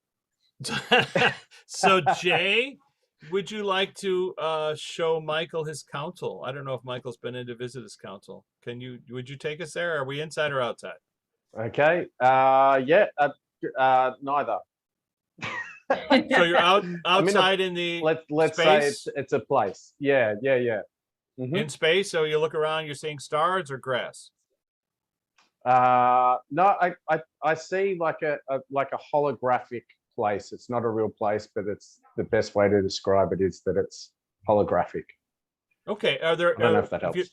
So Jay, would you like to show Michael his council? I don't know if Michael's been in to visit his council. Would you take us there? Are we inside or outside? Okay. Neither. So you're outside in the let's space? say it's a place. Yeah. Mm-hmm. In space, so you look around, you're seeing stars or grass? No, I see like a holographic place. It's not a real place, but it's the best way to describe it is that it's holographic. Okay. Are there? I don't know if that helps.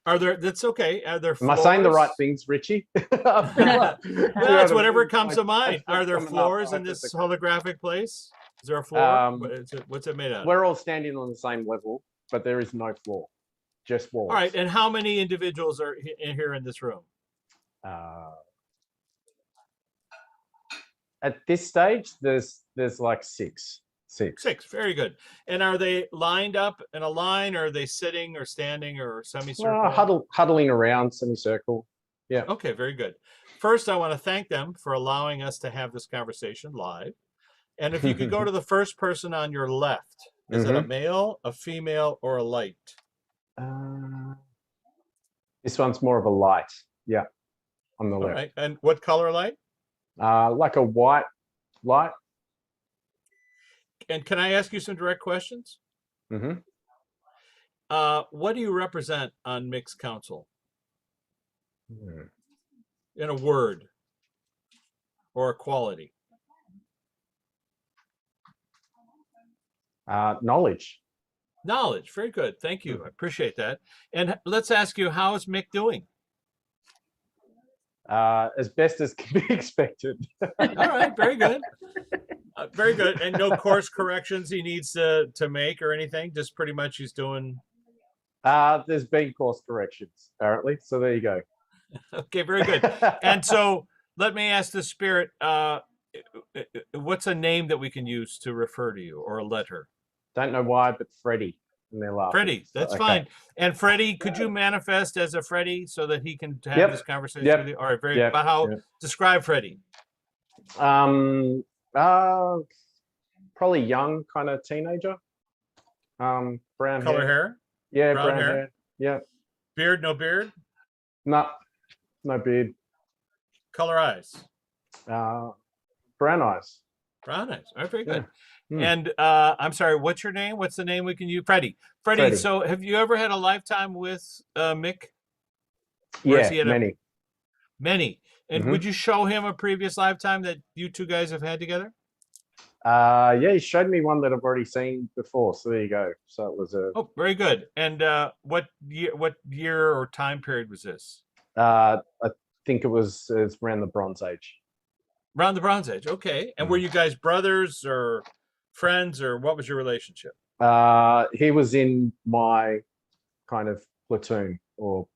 That's okay. Are there floors? Am I saying the right things, Richie? That's whatever comes to mind. Are there floors in this holographic place? Is there a floor? What's it made of? We're all standing on the same level, but there is no floor, just walls. All right. And how many individuals are here in this room? At this stage, there's like six. Very good. And are they lined up in a line, or are they sitting or standing or semicircle? Huddling around, semicircle. Yeah. Okay, very good. First, I want to thank them for allowing us to have this conversation live. And if you could go to the first person on your left, is it a male, a female, or a light? This one's more of a light. Yeah, on the left. All right. And what color light? Like a white light. And can I ask you some direct questions? Mm-hmm. What do you represent on Mixed Council? In a word or a quality? Knowledge. Knowledge. Very good. Thank you. I appreciate that. And let's ask you, how is Mick doing? As best as can be expected. All right. Very good. Very good. And no course corrections he needs to make or anything. Just pretty much he's doing. There's been course corrections, apparently. So there you go. Okay. Very good. And so let me ask the spirit, what's a name that we can use to refer to you, or a letter? Don't know why, but Freddie. And they're laughing. Freddie, that's Okay. fine. And Freddie, could you manifest as a Freddie so that he can have Yep. this conversation Yep. with you? All right, very Yep. about how Yep. describe Freddie. Probably young, kind of teenager. Brown Color hair, Yeah, brown brown hair. hair. Yeah. beard, no beard, No, no beard. color eyes, Brown eyes. brown eyes. All right, very good. Hmm. And I'm sorry, what's your name? What's the name we can use? Freddie. Freddie. So have you ever had a lifetime with Mick? Or is Yeah, he at a- many. Many. And Mhm. would you show him a previous lifetime that you two guys have had together? Yeah, he showed me one that I've already seen before. So there you go. So it was a Oh, very good. And what year or time period was this? I think it's around the Bronze Age. Around the Bronze Age. Okay. And were you guys brothers or friends, or what was your relationship? He was in my kind of platoon or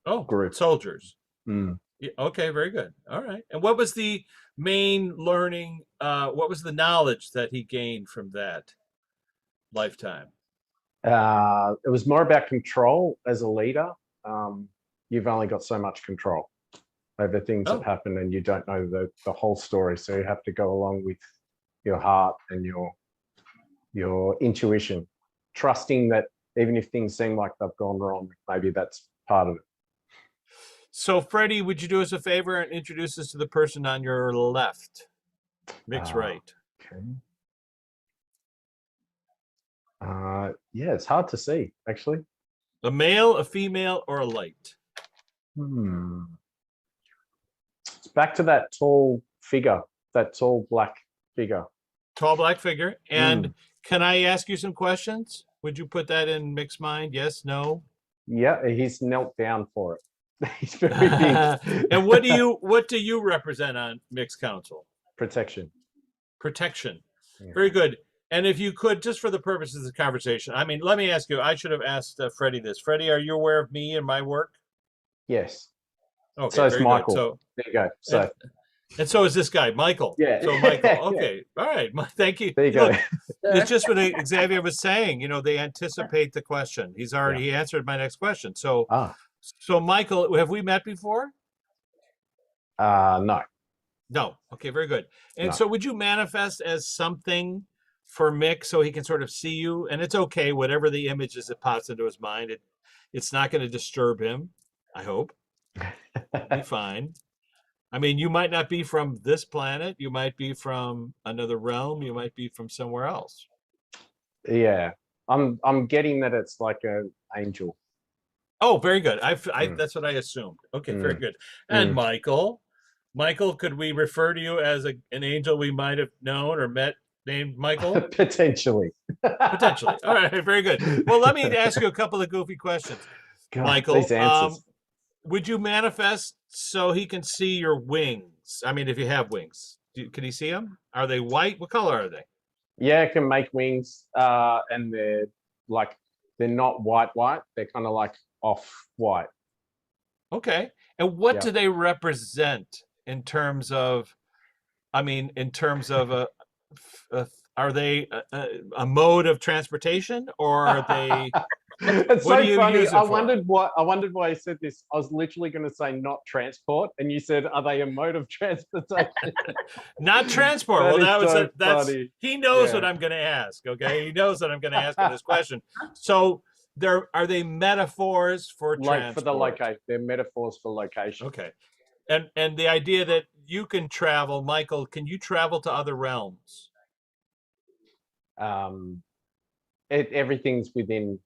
Oh, Group. soldiers. mm, Yeah, okay, very good. All right. And what was the main learning? What was the knowledge that he gained from that lifetime? it was more about control as a leader. You've only got so much control over things Oh. that happen, and you don't know the whole story. So you have to go along with your heart and your intuition, trusting that even if things seem like they've gone wrong, maybe that's part of it. So, Freddie, would you do us a favor and introduce us to the person on your left? Mick's Ah. right. Okay. Yeah, it's hard to see, actually. A male, a female, or a light? It's back to that tall figure, that tall black figure. Tall black figure. And Mm. can I ask you some questions? Would you put that in Mick's mind? Yes, no? Yeah, he's knelt down for it. He's very big. And what do you represent on Mick's council? Protection. Protection. Yeah. Very good. And if you could, just for the purposes of the conversation, I mean, let me ask you, I should have asked Freddie this. Freddie, are you aware of me and my work? Yes. Okay, So is very good. Michael. So, There you go. So and so is this guy, Michael. Yeah. So Michael, Yeah. okay. All right. Thank you. there you go. Look, it's just what Xavier was saying, they anticipate the question. He's already he answered my next question. So Michael, have we met before? No. No. Okay, very good. And No. so would you manifest as something for Mick so he can sort of see you? And it's okay, whatever the image is that pops into his mind, it's not going to disturb him, I hope. Be fine. I mean, you might not be from this planet. You might be from another realm. You might be from somewhere else. Yeah. I'm getting that it's like an angel. Oh, very good. Mm. That's what I assumed. Okay, very good. And Mm. Michael, could we refer to you as an angel we might have known or met named Michael? Potentially. Potentially. All right, very good. Well, let me ask you a couple of goofy questions. God, Michael, these answers. would you manifest so he can see your wings? I mean, if you have wings, can he see them? Are they white? What color are they? Yeah, it can make wings, and they're not white. They're kind of like off white. Okay. And what Yeah. do they represent in terms of, are they a mode of transportation, or are they, It's What so do you funny. use it I for? wondered why you said this. I was literally going to say not transport, and you said, "Are they a mode of transportation?" not transport? That Well, is so that's, funny. he knows Yeah. what I'm going to ask. Okay. He knows what I'm going to ask in this question. So are they metaphors for Like transport? for the location, they're metaphors for location. Okay. And the idea that you can travel, Michael, can you travel to other realms? Everything's within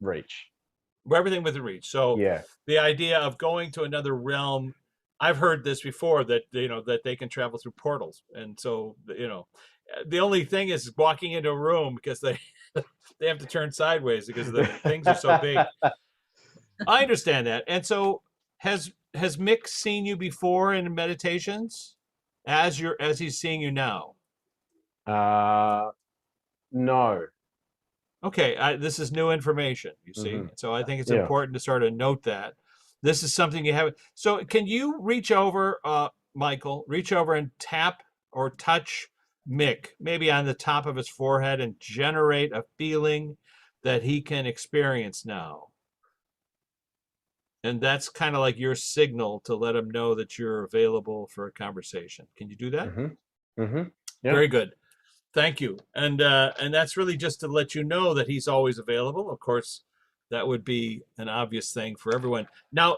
reach. Everything within reach. So Yeah. the idea of going to another realm, I've heard this before, that that they can travel through portals, and so The only thing is walking into a room because they they have to turn sideways because the things are so big. I understand that. And so has Mick seen you before in meditations as he's seeing you now? No. Okay, this is new information, you see. Mhm. So I think it's Yeah. important to sort of note that. This is something you have. So can you reach over, Michael, reach over and tap or touch Mick, maybe on the top of his forehead, and generate a feeling that he can experience now? And that's kind of like your signal to let him know that you're available for a conversation. Can you do that? Yeah. Very good. Thank you. And that's really just to let you know that he's always available. Of course, that would be an obvious thing for everyone. Now,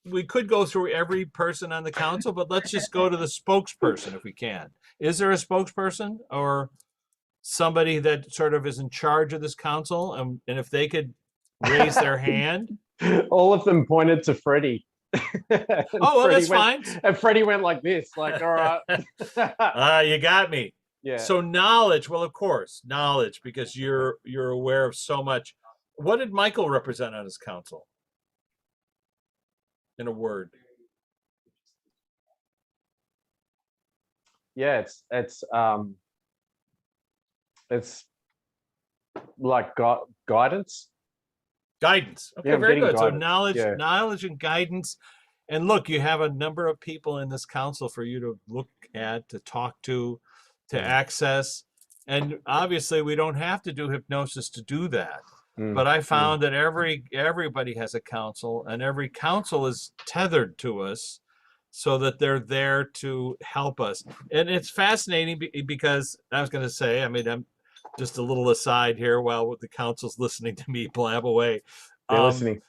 we could go through every person on the council, but let's just go to the spokesperson if we can. Is there a spokesperson or somebody that sort of is in charge of this council? And if they could raise their hand. All of them pointed to Freddie. Oh, well, that's fine. And Freddie went like this, like, all right. You got me. Yeah. So knowledge, well, of course, knowledge, because you're aware of so much. What did Michael represent on his council? In a word. Yeah, it's like guidance. Guidance. Okay, Yeah, I'm very getting good. So guidance. knowledge and guidance. And look, you have a number of people in this council for you to look at, to talk to access. And obviously we don't have to do hypnosis to do that. But I found that everybody has a council, and every council is tethered to us so that they're there to help us. And it's fascinating because I was going to say, I mean, I'm just a little aside here while the council's listening to me blab away. They're listening.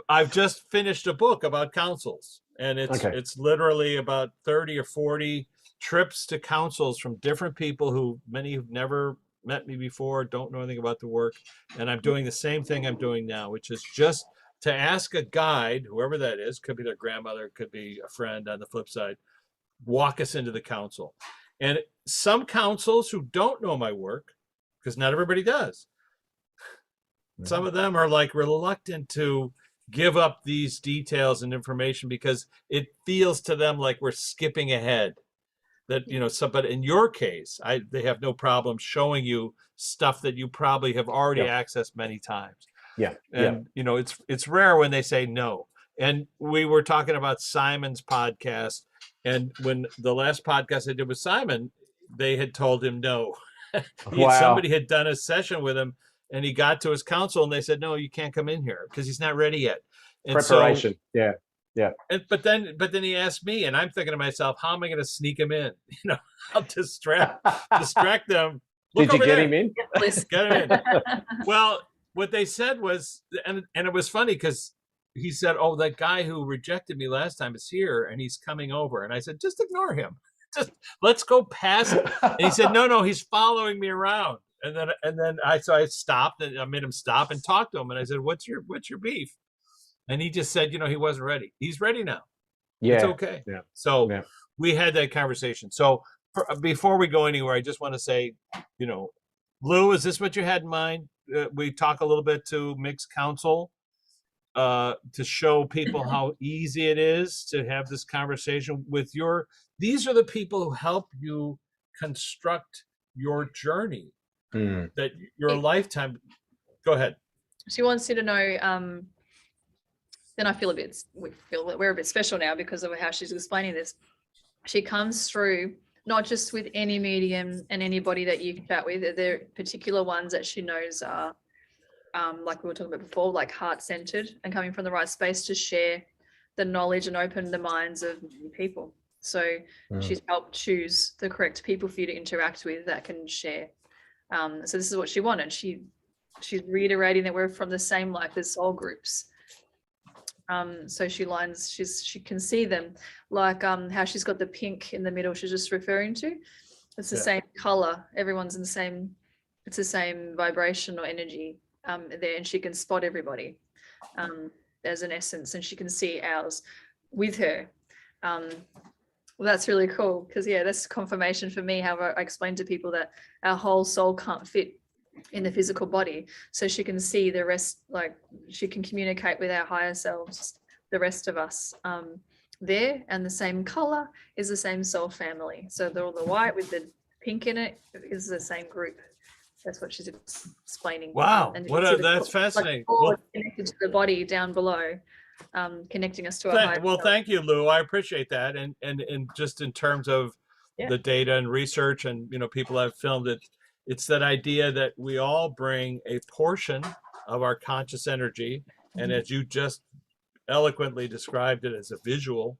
I've just finished a book about councils, and it's literally about 30 or 40 trips to councils from different people who many who've never met me before, don't know anything about the work. And I'm doing the same thing I'm doing now, which is just to ask a guide, whoever that is, could be their grandmother, could be a friend on the flip side, walk us into the council. And some councils who don't know my work, because not everybody does, some of them are like reluctant to give up these details and information because it feels to them like we're skipping ahead. That, you know, but in your case, they have no problem showing you stuff that you probably have already accessed many times. Yeah. And you know, it's rare when they say no. And we were talking about Simon's podcast, and when the last podcast I did with Simon, they had told him no. Somebody had done a session with him, and he got to his council, and they said, no, you can't come in here because he's not ready yet. And preparation. So, but then he asked me, and I'm thinking to myself, how am I going to sneak him in? You know, I'll distract them. Did you get him in? Get him in. Well, what they said was, and it was funny because he said, oh, that guy who rejected me last time is here and he's coming over. And I said, just ignore him. Just let's go past him. And he said, no, he's following me around. And then I stopped, and I made him stop and talk to him. And I said, what's your beef? And he just said, you know, he wasn't ready. He's ready now. Yeah. It's okay. Yeah. So we had that conversation. So before we go anywhere, I just want to say, you know, Lou, is this what you had in mind? We talk a little bit to Mick's council to show people how easy it is to have this conversation with these are the people who help you construct your journey, that your lifetime. Go ahead. She wants you to know, then I feel we feel that we're a bit special now because of how she's explaining this. She comes through not just with any medium and anybody that you chat with. There are particular ones that she knows are, like we were talking about before, like heart-centered and coming from the right space to share the knowledge and open the minds of many people. So she's helped choose the correct people for you to interact with that can share. So this is what she wanted. She's reiterating that we're from the same life as soul groups. So she can see them, like how she's got the pink in the middle she's just referring to. It's the same color. Everyone's in the same, it's the same vibration or energy there, and she can spot everybody as an essence, and she can see ours with her. Well, that's really cool because yeah, that's confirmation for me how I explain to people that our whole soul can't fit in the physical body. So she can see the rest, like she can communicate with our higher selves, the rest of us there, and the same color is the same soul family. So they're all the white with the pink in it is the same group. That's what she's explaining. Wow, and you what can see a, the that's cord, like, fascinating. cord connected to the body down below, connecting us to our higher Well, self. thank you, Lou. I appreciate that. And just in terms of Yeah. the data and research, and people have filmed it, it's that idea that we all bring a portion of our conscious energy, and as you just eloquently described it as a visual,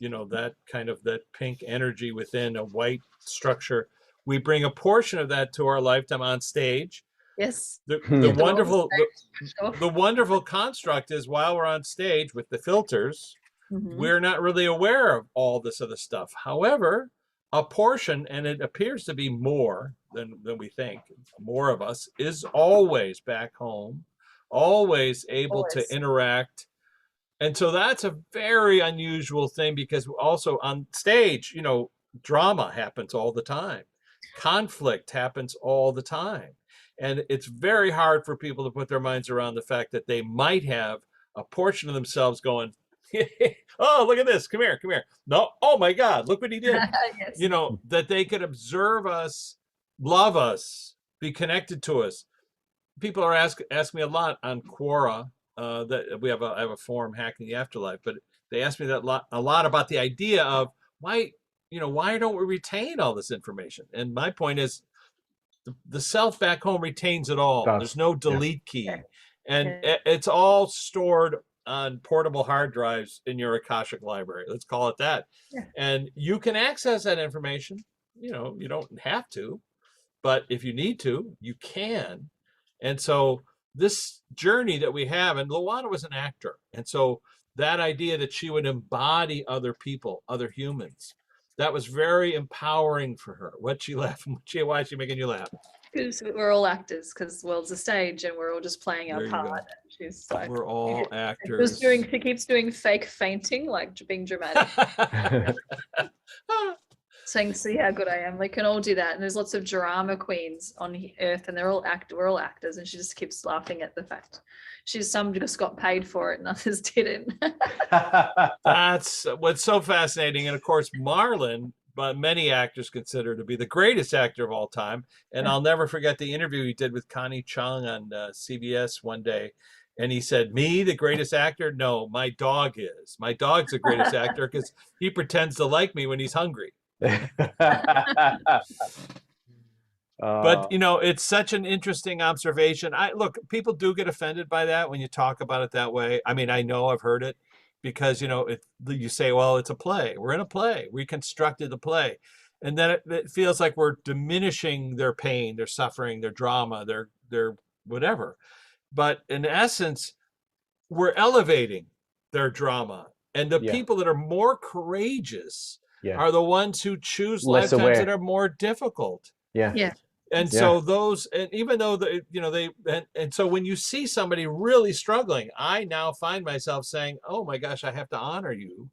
that kind of that pink energy within a white structure, we bring a portion of that to our lifetime on stage. Yes. The Get them on wonderful stage, sure. the wonderful construct is while we're on stage with the filters, Mhm. we're not really aware of all this other stuff. However, a portion, and it appears to be more than we think, more of us is always back home, always able Always. to interact. And so that's a very unusual thing, because also on stage, drama happens all the time. Conflict happens all the time. And it's very hard for people to put their minds around the fact that they might have a portion of themselves going, oh, look at this. Come here, come here. No, oh my God, look what he did. Yes. That they could observe us, love us, be connected to us. People are ask me a lot on Quora, that I have a forum, Hacking the Afterlife, but they ask me that a lot about the idea of why don't we retain all this information? And my point is, the self back home retains it all. There's no delete key, and it's all stored on portable hard drives in your Akashic library. Let's call it that. Yeah. And you can access that information. You don't have to, but if you need to, you can. And so this journey that we have, and Luana was an actor, and so that idea that she would embody other people, other humans, that was very empowering for her. What's she laughing? Why is she making you laugh? Because we're all actors, because the world's a stage and we're all just playing our There you part. go. And she's like, We're all she actors. keeps doing fake fainting, like being dramatic, saying, see how good I am. We can all do that. And there's lots of drama queens on earth, and we're all actors. And she just keeps laughing at the fact some just got paid for it and others didn't. That's what's so fascinating. And of course, Marlon, but many actors consider to be the greatest actor of all time. And I'll never forget the interview he did with Connie Chung on CBS one day. And he said, me, the greatest actor? No, my dog is. My dog's the greatest actor because he pretends to like me when he's hungry. But it's such an interesting observation. Look, people do get offended by that when you talk about it that way. I mean, I know I've heard it, because you say, well, it's a play. We're in a play. We constructed the play, and then it feels like we're diminishing their pain, their suffering, their drama, their whatever. But in essence, we're elevating their drama, and the people that are more courageous are the ones who choose Less lifetimes aware. that are more difficult. Yeah. And so those, and even though and so when you see somebody really struggling, I now find myself saying, oh my gosh, I have to honor you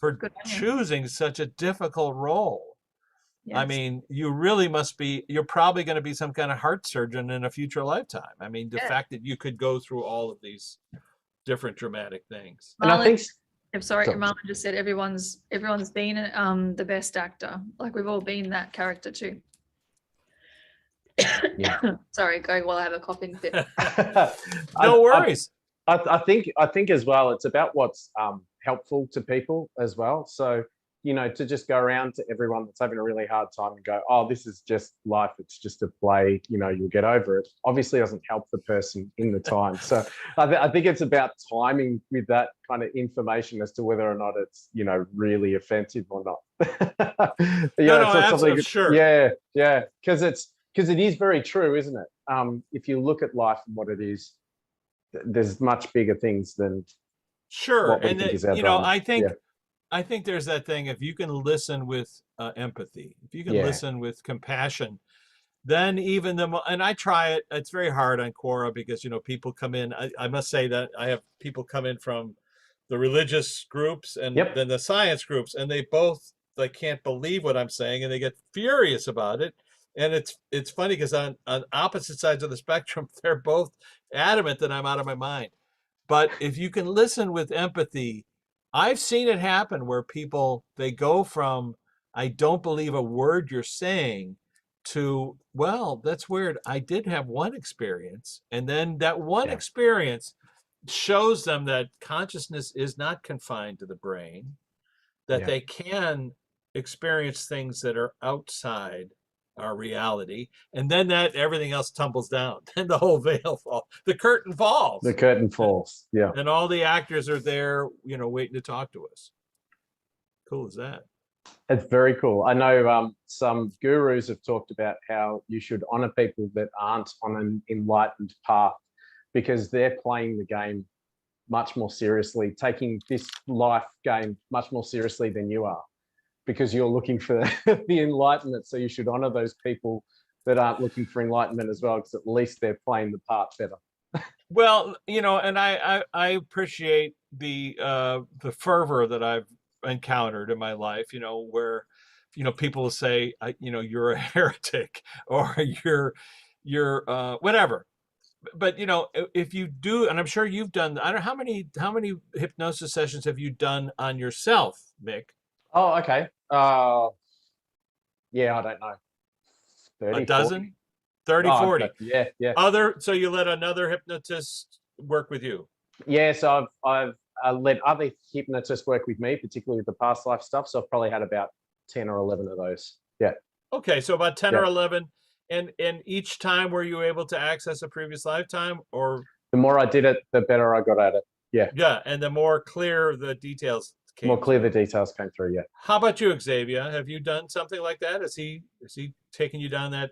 for good on you. choosing such a difficult role. Yes. I mean, you're probably going to be some kind of heart surgeon in a future lifetime. I mean, the fact that you could go through all of these different dramatic things. And I think I'm sorry, Marlon just said everyone's been the best actor. Like we've all been that character too. Sorry, go while I have a coughing fit. No worries. I think as well, it's about what's helpful to people as well. So, to just go around to everyone that's having a really hard time and go, oh, this is just life. It's just a play, you'll get over it. Obviously doesn't help the person in the time. So I think it's about timing with that kind of information as to whether or not it's, really offensive or not. Absolutely, sure. Yeah. Because it is very true, isn't it? If you look at life and what it is, there's much bigger things than what we and think is our drama. I think there's that thing, if you can listen with empathy, if you can listen with compassion, then even and I try it, it's very hard on Quora because, people come in, I must say that I have people come in from the religious groups and then the science groups, and they both they can't believe what I'm saying, and they get furious about it. And it's funny because on opposite sides of the spectrum, they're both adamant that I'm out of my mind. But if you can listen with empathy, I've seen it happen where people, they go from, I don't believe a word you're saying, to, well, that's weird. I did have one experience. And then that one Yeah. experience shows them that consciousness is not confined to the brain, that Yeah. they can experience things that are outside our reality. And then that everything else tumbles down. Then the whole veil falls. The curtain falls. The curtain falls. Yeah. And all the actors are there, waiting to talk to us. Cool as that. It's very cool. I know some gurus have talked about how you should honor people that aren't on an enlightened path because they're playing the game much more seriously, taking this life game much more seriously than you are, because you're looking for the enlightenment. So you should honor those people that aren't looking for enlightenment as well, because at least they're playing the part better. Well, and I appreciate the fervor that I've encountered in my life, where, people will say, you're a heretic or you're whatever. But, if you do, and I'm sure you've done, I don't know, how many hypnosis sessions have you done on yourself, Mick? Oh, okay. Yeah, I don't know. 30, A dozen? 40? 30, Oh, 40. okay. Yeah. So you let another hypnotist work with you? Yeah, so I've let other hypnotists work with me, particularly with the past life stuff. So I've probably had about 10 or 11 of those. Yeah. Okay, so about 10 or Yeah. 11. And each time were you able to access a previous lifetime, or? The more I did it, the better I got at it. Yeah. Yeah, and the more clear the details came. More clear the details came through. Yeah. How about you, Xavier? Have you done something like that? Is he taking you down that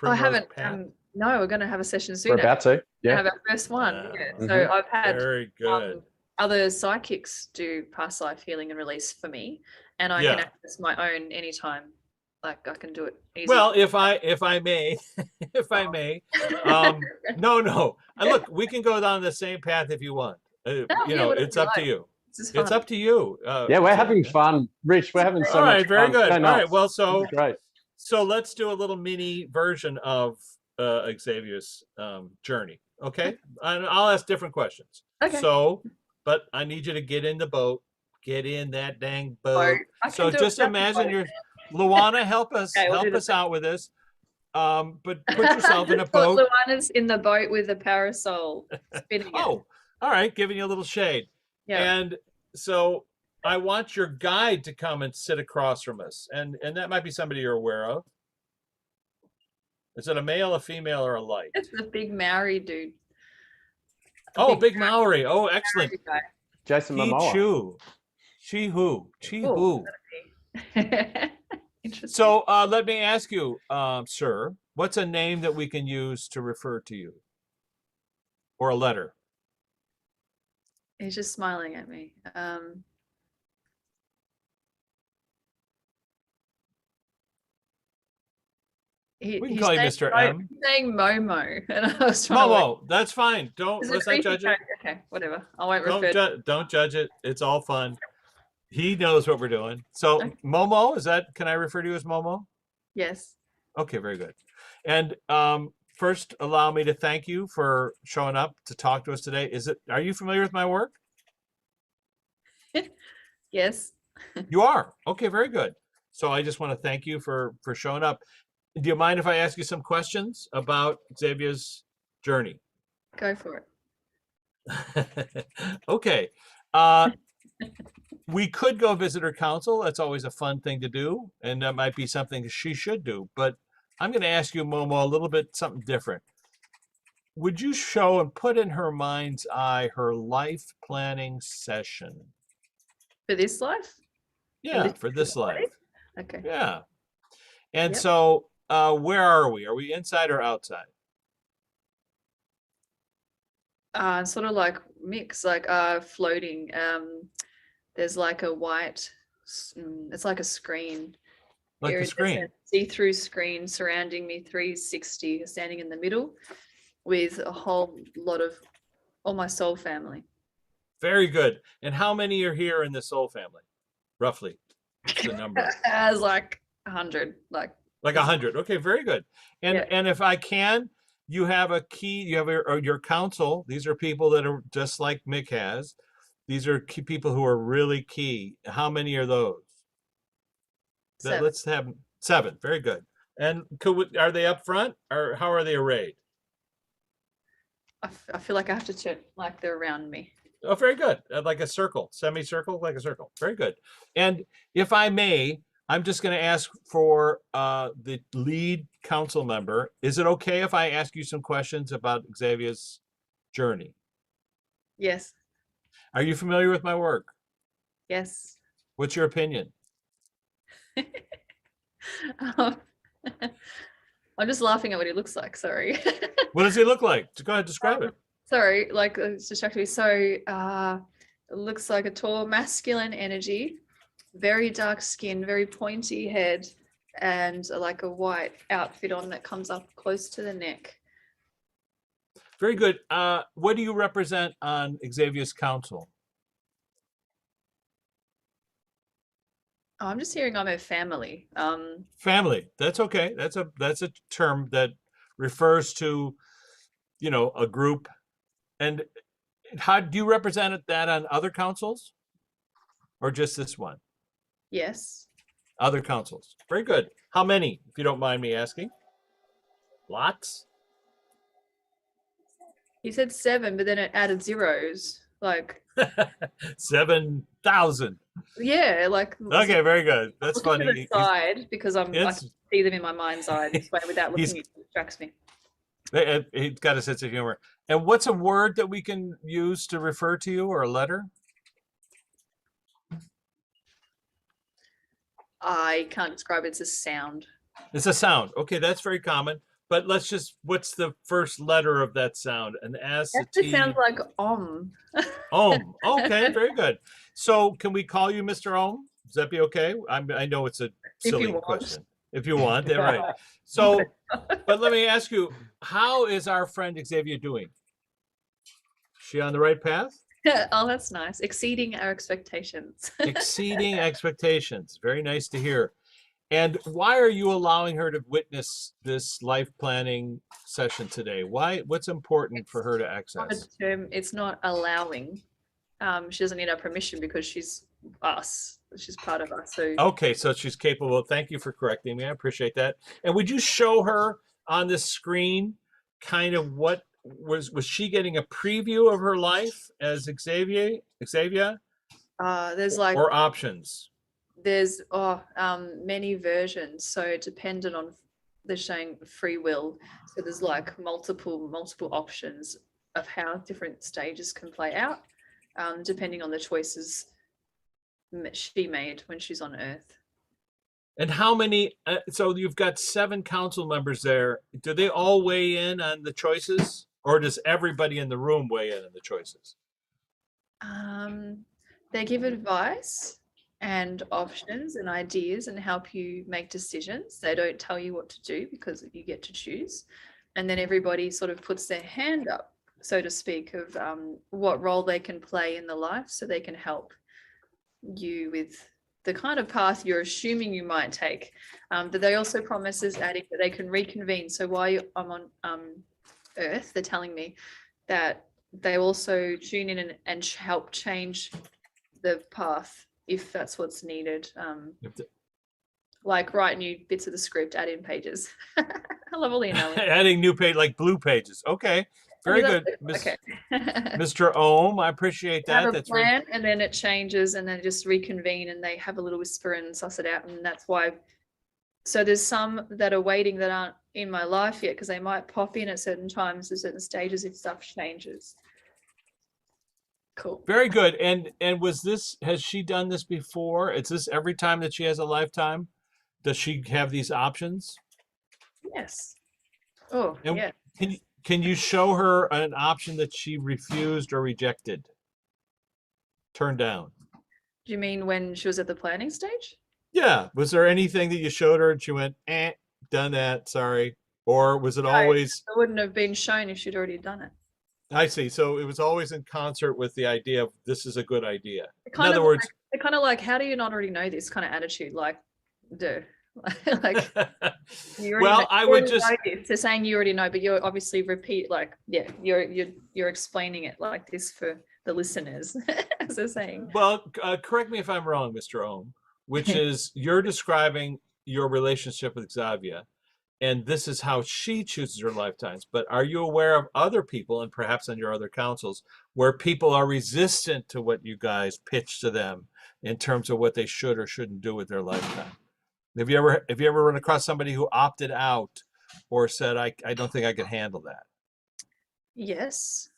Oh, I primrose haven't. path? No, we're going to have a session soon. We're about to. We're gonna Yeah. have our first one. Ah. Yeah. Mhm. So I've had Very good. other psychics do past life healing and release for me, and I Yeah. can access my own anytime. Like I can do it easily. Well, if I may, if I may, no. Look, we can go down the same path if you want. yeah, whatever it's you up to like. you. This is It's fun. up to you. Yeah, we're having fun, Rich. We're having so All much right, very fun. good. Go All nuts. right, well, This is great. so let's do a little mini version of Xavier's journey. Okay, and I'll ask different questions. Okay. So, but I need you to get in the boat. Get in that dang boat. Boat. I So can do it just without the imagine boat. you're Luana. Help us. Okay, we'll do help the us out with this. But put yourself in a I just thought boat. Luana's in the boat with a parasol spinning it. Oh, all right, giving you a little shade. Yeah. And so I want your guide to come and sit across from us, and that might be somebody you're aware of. Is it a male, a female, or a light? It's the big Maori dude. Oh, big Maori. Oh, excellent. Maori Jason He Momoa. Chu. Chi Hu. Chi Hu. guy. Interesting. So let me ask you, sir, what's a name that we can use to refer to you? Or a letter? He's just smiling at me. We can he's call you saying Mr. Mo- M. He's saying Momo, and I was trying to work. Momo, that's fine. It's a Let's not creepy judge it. character. Okay, whatever. I won't refer. Don't judge it. It's all fun. He knows what we're doing. So Okay. Momo, can I refer to you as Momo? Yes. Okay, very good. And first, allow me to thank you for showing up to talk to us today. Are you familiar with my work? Yes. You are. Okay, very good. So I just want to thank you for showing up. Do you mind if I ask you some questions about Xavier's journey? Go for it. Okay. We could go visit her council. That's always a fun thing to do, and that might be something she should do. But I'm going to ask you, Momo, a little bit something different. Would you show and put in her mind's eye her life planning session? For this life? Yeah, this for this life. Okay. Yeah. And Yep. so where are we? Are we inside or outside? Sort of like mix, like floating. There's like a white, it's like a screen. Like There the is screen. a see-through screen surrounding me, 360, standing in the middle with a whole lot of all my soul family. Very good. And how many are here in the soul family, roughly? What's the number? As like 100, like Like 100. Okay, very good. And Yeah. and if I can, you have a key. You have your council. These are people that are just like Mick has. These are key people who are really key. How many are those? 7. Let's have 7. Very good. And are they up front, or how are they arrayed? I feel like I have to turn like they're around me. Oh, very good. Like a circle, semicircle, like a circle. Very good. And if I may, I'm just going to ask for the lead council member. Is it okay if I ask you some questions about Xavier's journey? Yes. Are you familiar with my work? Yes. What's your opinion? Um, I'm just laughing at what he looks like. Sorry. What does he look like? Go ahead, describe it. Sorry, like it's distracted me. So it looks like a tall, masculine energy, very dark skin, very pointy head, and like a white outfit on that comes up close to the neck. Very good. What do you represent on Xavier's council? I'm just hearing I'm a family. Family. That's okay. That's a term that refers to, a group. And how do you represent that on other councils, or just this one? Yes. Other councils. Very good. How many, if you don't mind me asking? Lots? He said 7, but then it added zeros. Like, 7,000. yeah, like. Okay, very good. That's looking to funny. the side because I It's- can see them in my mind's eye this way without He's- looking. It distracts me. He's got a sense of humor. And what's a word that we can use to refer to you, or a letter? I can't describe it. It's a sound. It's a sound. Okay, that's very common. But what's the first letter of that sound? An S, a That just T? sounds like om. Ohm. Okay, very good. So can we call you Mr. Ohm? Does that be okay? I know it's a silly want. question. If you want, they're right. So, but let me ask you, how is our friend Xavier doing? She on the right path? Oh, that's nice. Exceeding our expectations. Exceeding expectations. Very nice to hear. And why are you allowing her to witness this life planning session today? What's important for her to access? It's not allowing. She doesn't need our permission because she's us. She's part of us. So Okay, so she's capable. Thank you for correcting me. I appreciate that. And would you show her on the screen kind of what was she getting a preview of her life as Xavier, there's like or options? there's many versions. So dependent on they're showing free will. So there's like multiple options of how different stages can play out, depending on the choices she made when she's on Earth. And how many? So you've got 7 council members there. Do they all weigh in on the choices, or does everybody in the room weigh in on the choices? They give advice and options and ideas and help you make decisions. They don't tell you what to do because you get to choose. And then everybody sort of puts their hand up, so to speak, of what role they can play in the life, so they can help you with the kind of path you're assuming you might take. But they also promise us adding that they can reconvene. So while I'm on Earth, they're telling me that they also tune in and help change the path if that's what's needed. Like write new bits of the script, add in pages. I love all the analogies. Adding new page, like blue pages. Okay, very good, Okay. Mr. Ohm. I appreciate that. Have a That's plan, and then it changes, and then just reconvene, and they have a little whisper and suss it out, and that's why. So there's some that are waiting that aren't in my life yet because they might pop in at certain times, at certain stages if stuff changes. Cool. very good. And has she done this before? Is this every time that she has a lifetime? Does she have these options? Yes. Oh, And yeah. Can you show her an option that she refused or rejected? Turned down? Do you mean when she was at the planning stage? Yeah. Was there anything that you showed her and she went, done that, sorry? Or was it No. always, It wouldn't have been shown if she'd already done it. I see. So it was always in concert with the idea of this is a good idea. In Kind other of words, they're kind of like, how do you not already know this kind of attitude? Like, dude, like you already Well, know, I you would already just know this. They're saying you already know, but you're obviously yeah, you're explaining it like this for the listeners, as they're saying. well, correct me if I'm wrong, Mr. Ohm, which is you're describing your relationship with Xavier, and this is how she chooses her lifetimes. But are you aware of other people, and perhaps on your other councils, where people are resistant to what you guys pitch to them in terms of what they should or shouldn't do with their lifetime? Have you ever run across somebody who opted out or said, I don't think I can handle that? Yes.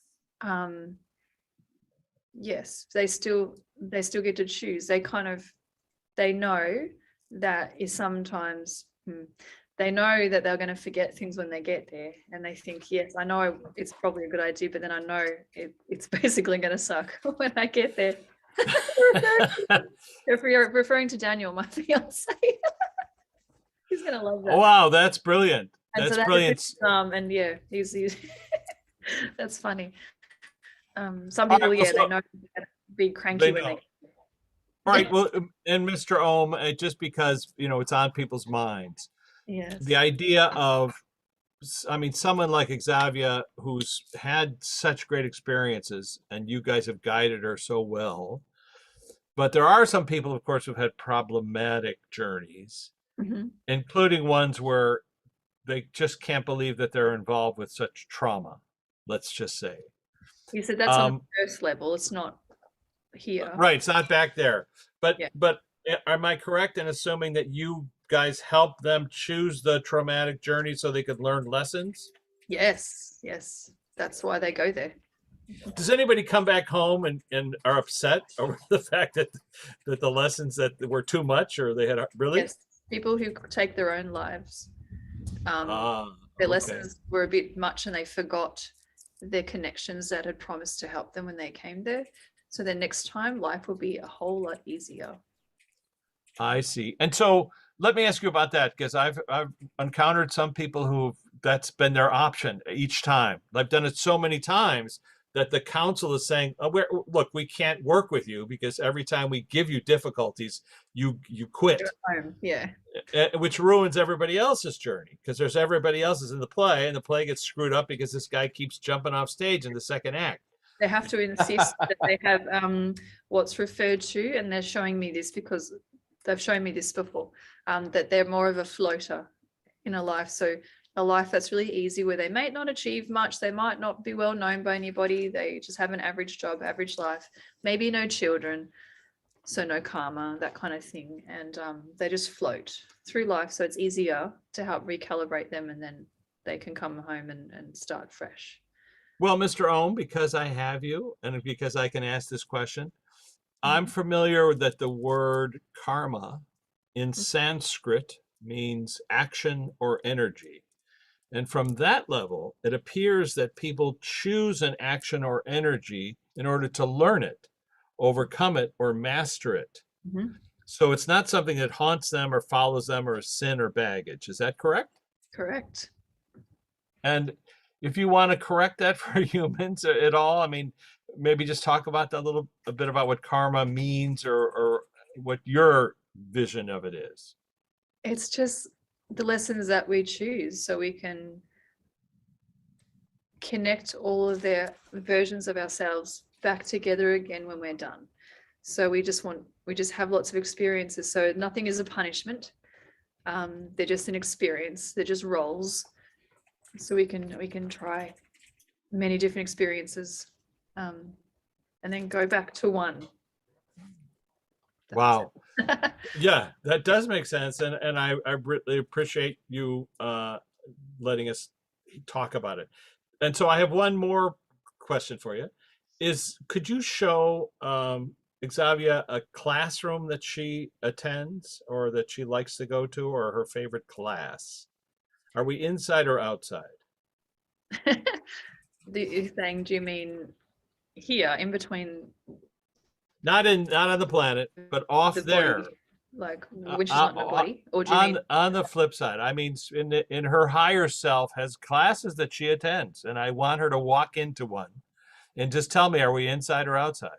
Yes, they still get to choose. They know that is sometimes they know that they're going to forget things when they get there, and they think, yes, I know it's probably a good idea, but then I know it's basically going to suck when I get there. If you're referring to Daniel, my fiance, he's going to love that. Oh, wow, that's brilliant. And That's so brilliant. and yeah, he's that's funny. Some people, yeah, they know they're gonna be cranky when they. All right. Well, and Mr. Ohm, just because, it's on people's minds, Yes. the idea of, I mean, someone like Xavier, who's had such great experiences, and you guys have guided her so well. But there are some people, of course, who've had problematic journeys, including ones where they just can't believe that they're involved with such trauma, let's just say. You said that's on the first level. It's not here. Right. It's not back there. But Yeah. but am I correct in assuming that you guys help them choose the traumatic journey so they could learn lessons? Yes. Yes. That's why they go there. Does anybody come back home and are upset over the fact that the lessons that were too much, or they had really? Yes. People who take their own lives. Their okay. lessons were a bit much, and they forgot their connections that had promised to help them when they came there. So then next time life will be a whole lot easier. I see. And so let me ask you about that, because I've encountered some people who that's been their option each time. I've done it so many times that the council is saying, oh, look, we can't work with you because every time we give you difficulties, you quit. Yeah. Which ruins everybody else's journey, because there's everybody else's in the play, and the play gets screwed up because this guy keeps jumping off stage in the second act. They have to insist that they have what's referred to, and they're showing me this because they've shown me this before, that they're more of a floater in a life. So a life that's really easy, where they might not achieve much, they might not be well known by anybody, they just have an average job, average life, maybe no children, so no karma, that kind of thing. And they just float through life. So it's easier to help recalibrate them, and then they can come home and start fresh. Well, Mr. Ohm, because I have you, and because I can ask this question, I'm familiar that the word karma in Sanskrit means action or energy. And from that level, it appears that people choose an action or energy in order to learn it, overcome it, or master it. So it's not something that haunts them or follows them or a sin or baggage. Is that correct? Correct. And if you want to correct that for humans at all, I mean, maybe just talk about that a bit about what karma means, or what your vision of it is. It's just the lessons that we choose, so we can connect all of their versions of ourselves back together again when we're done. So we just have lots of experiences. So nothing is a punishment. They're just an experience. They're just roles. So we can try many different experiences, and then go back to one. Wow. Yeah, that does make sense. And I really appreciate you letting us talk about it. And so I have one more question for you. Could you show Xavier a classroom that she attends, or that she likes to go to, or her favorite class? Are we inside or outside? You're saying, do you mean here in between? Not on the planet, but off the there. Body, like, which is not my body, or do you mean on the flip side? I mean, in her higher self has classes that she attends, and I want her to walk into one, and just tell me, are we inside or outside?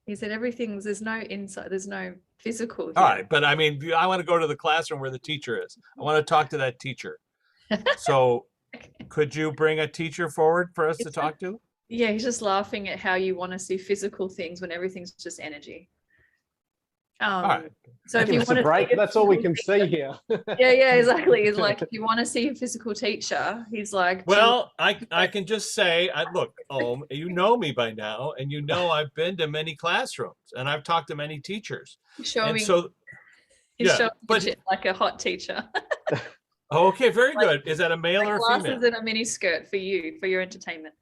He said there's no inside, there's no physical here. All right, but I mean, I want to go to the classroom where the teacher is. I want to talk to that teacher. So could you bring a teacher forward for us to talk to? Yeah, he's just laughing at how you want to see physical things when everything's just energy. All right. So if Give you us a want to break. That's all we can see here. yeah, exactly. He's like, if you want to see a physical teacher, he's like, Well, I can just say, look, you know me by now, and you know I've been to many classrooms and I've talked to many teachers. showing, And so, he's yeah, showing but shit like a hot teacher. okay, very Like- good. Is that a male or a Glasses female? and a mini skirt for you, for your entertainment.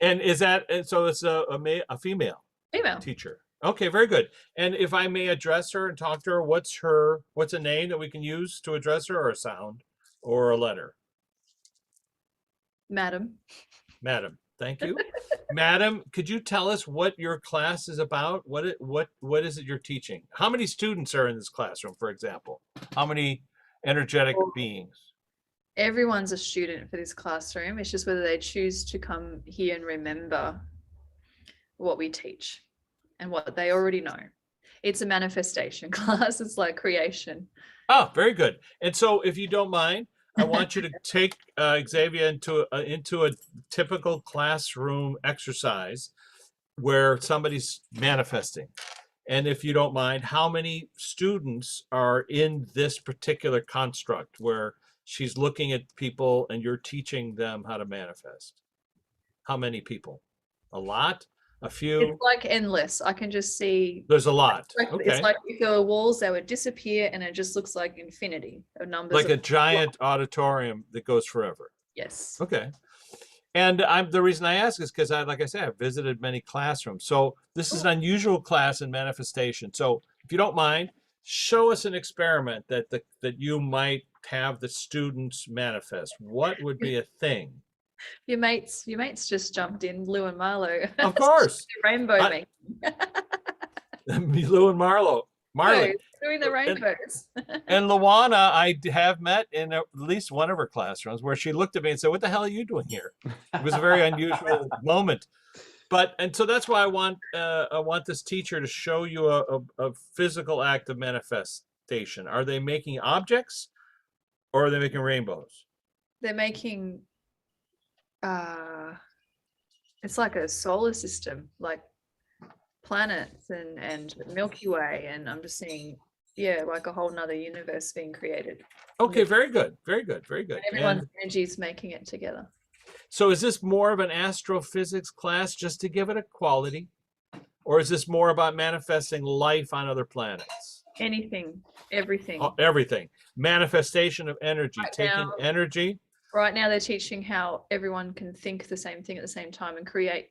And is that, and so it's a female Female. teacher? Okay, very good. And if I may address her and talk to her, what's a name that we can use to address her, or a sound, or a letter? Madam. Madam, thank you. Madam, could you tell us what your class is about? What is it you're teaching? How many students are in this classroom, for example? How many energetic beings? Everyone's a student for this classroom. It's just whether they choose to come here and remember what we teach and what they already know. It's a manifestation class. It's like creation. Oh, very good. And so if you don't mind, I want you to take Xavier into a typical classroom exercise where somebody's manifesting. And if you don't mind, how many students are in this particular construct where she's looking at people and you're teaching them how to manifest? How many people? A lot? A few? It's like endless. I can just see. There's a lot. It's Okay. like if there were walls, they would disappear, and it just looks like infinity of numbers. Like a of, giant auditorium that goes forever. yes. Okay. And the reason I ask is because like I said, I've visited many classrooms. So this is an unusual class in manifestation. So if you don't mind, show us an experiment that you might have the students manifest. What would be a thing? Your mates just jumped in, Lou and Marlo. Of course. Rainbow I- making. Lou and Marlo. Marlon. Doing the rainbows. And Luana, I have met in at least one of her classrooms where she looked at me and said, "What the hell are you doing here?" It was a very unusual moment. And so that's why I want this teacher to show you a physical act of manifestation. Are they making objects, or are they making rainbows? They're making it's like a solar system, like planets and Milky Way, and I'm just seeing like a whole nother universe being created. Okay, very good, very good, very good. Everyone's And energy is making it together. so is this more of an astrophysics class just to give it a quality, or is this more about manifesting life on other planets? Anything, everything. Oh, everything. Manifestation of energy, Right taking now- energy. Right now they're teaching how everyone can think the same thing at the same time and create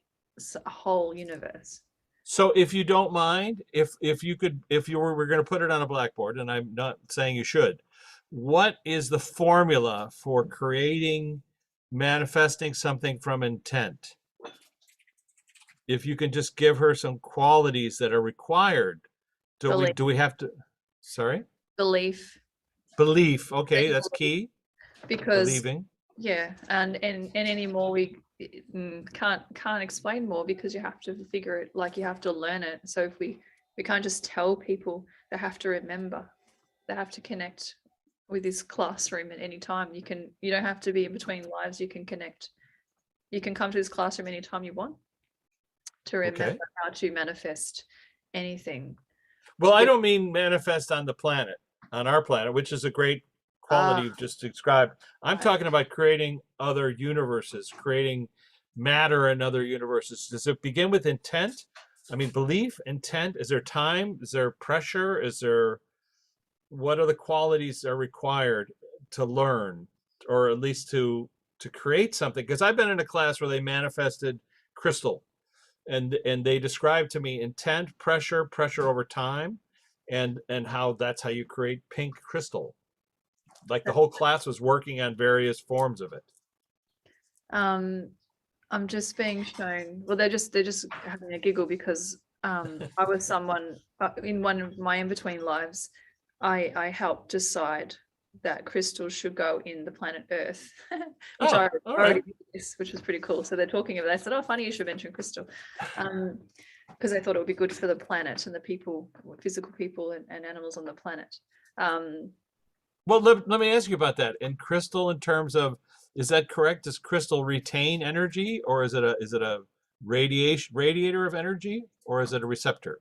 a whole universe. So if you don't mind, if we're going to put it on a blackboard, and I'm not saying you should, what is the formula for creating, manifesting something from intent? If you can just give her some qualities that are required. Belief. Do we have to, sorry? Belief, Belief. Okay, that's key. because Believing. yeah, and anymore we can't explain more, because you have to figure it, like you have to learn it. So if we can't just tell people, they have to remember, they have to connect with this classroom at any time. You don't have to be in between lives. You can connect. You can come to this classroom anytime you want to remember how to manifest anything. Well, I don't mean manifest on the planet, on our planet, which is a great quality you've just described. I'm talking about creating other universes, creating matter in other universes. Does it begin with intent? I mean, belief, intent. Is there time? Is there pressure? What are the qualities that are required to learn, or at least to create something? Because I've been in a class where they manifested crystal, and they described to me intent, pressure over time, and how that's how you create pink crystal. Like the whole class was working on various forms of it. I'm just being shown. Well, they're just having a giggle because I was someone in one of my in-between lives. I helped decide that crystals should go in the planet Earth, which Oh, I all already right. did this, which was pretty cool. So they're talking about. I said, "Oh, funny you should mention crystal." because they thought it would be good for the planet and the people, physical people and animals on the planet. Well, let me ask you about that. And crystal, in terms of, is that correct? Does crystal retain energy, or is it a radiator of energy, or is it a receptor?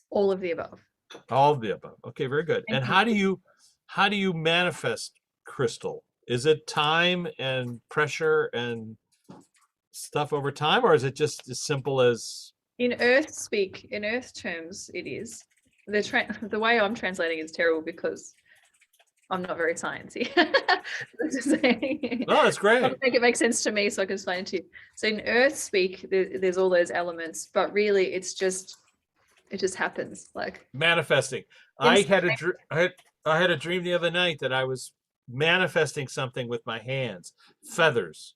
All of the above. All of the above. Okay, very good. And Thank how do you manifest crystal? Is it time and pressure and stuff over time, or is it just as simple as? In Earth speak, in Earth terms, it is. The way I'm translating is terrible because I'm not very sciencey. No, that's great. I'll make it make sense to me so I can explain it to you. So in Earth speak, there's all those elements, but really it just happens. Like Manifesting. I had a dream the other night that I was manifesting something with my hands, feathers.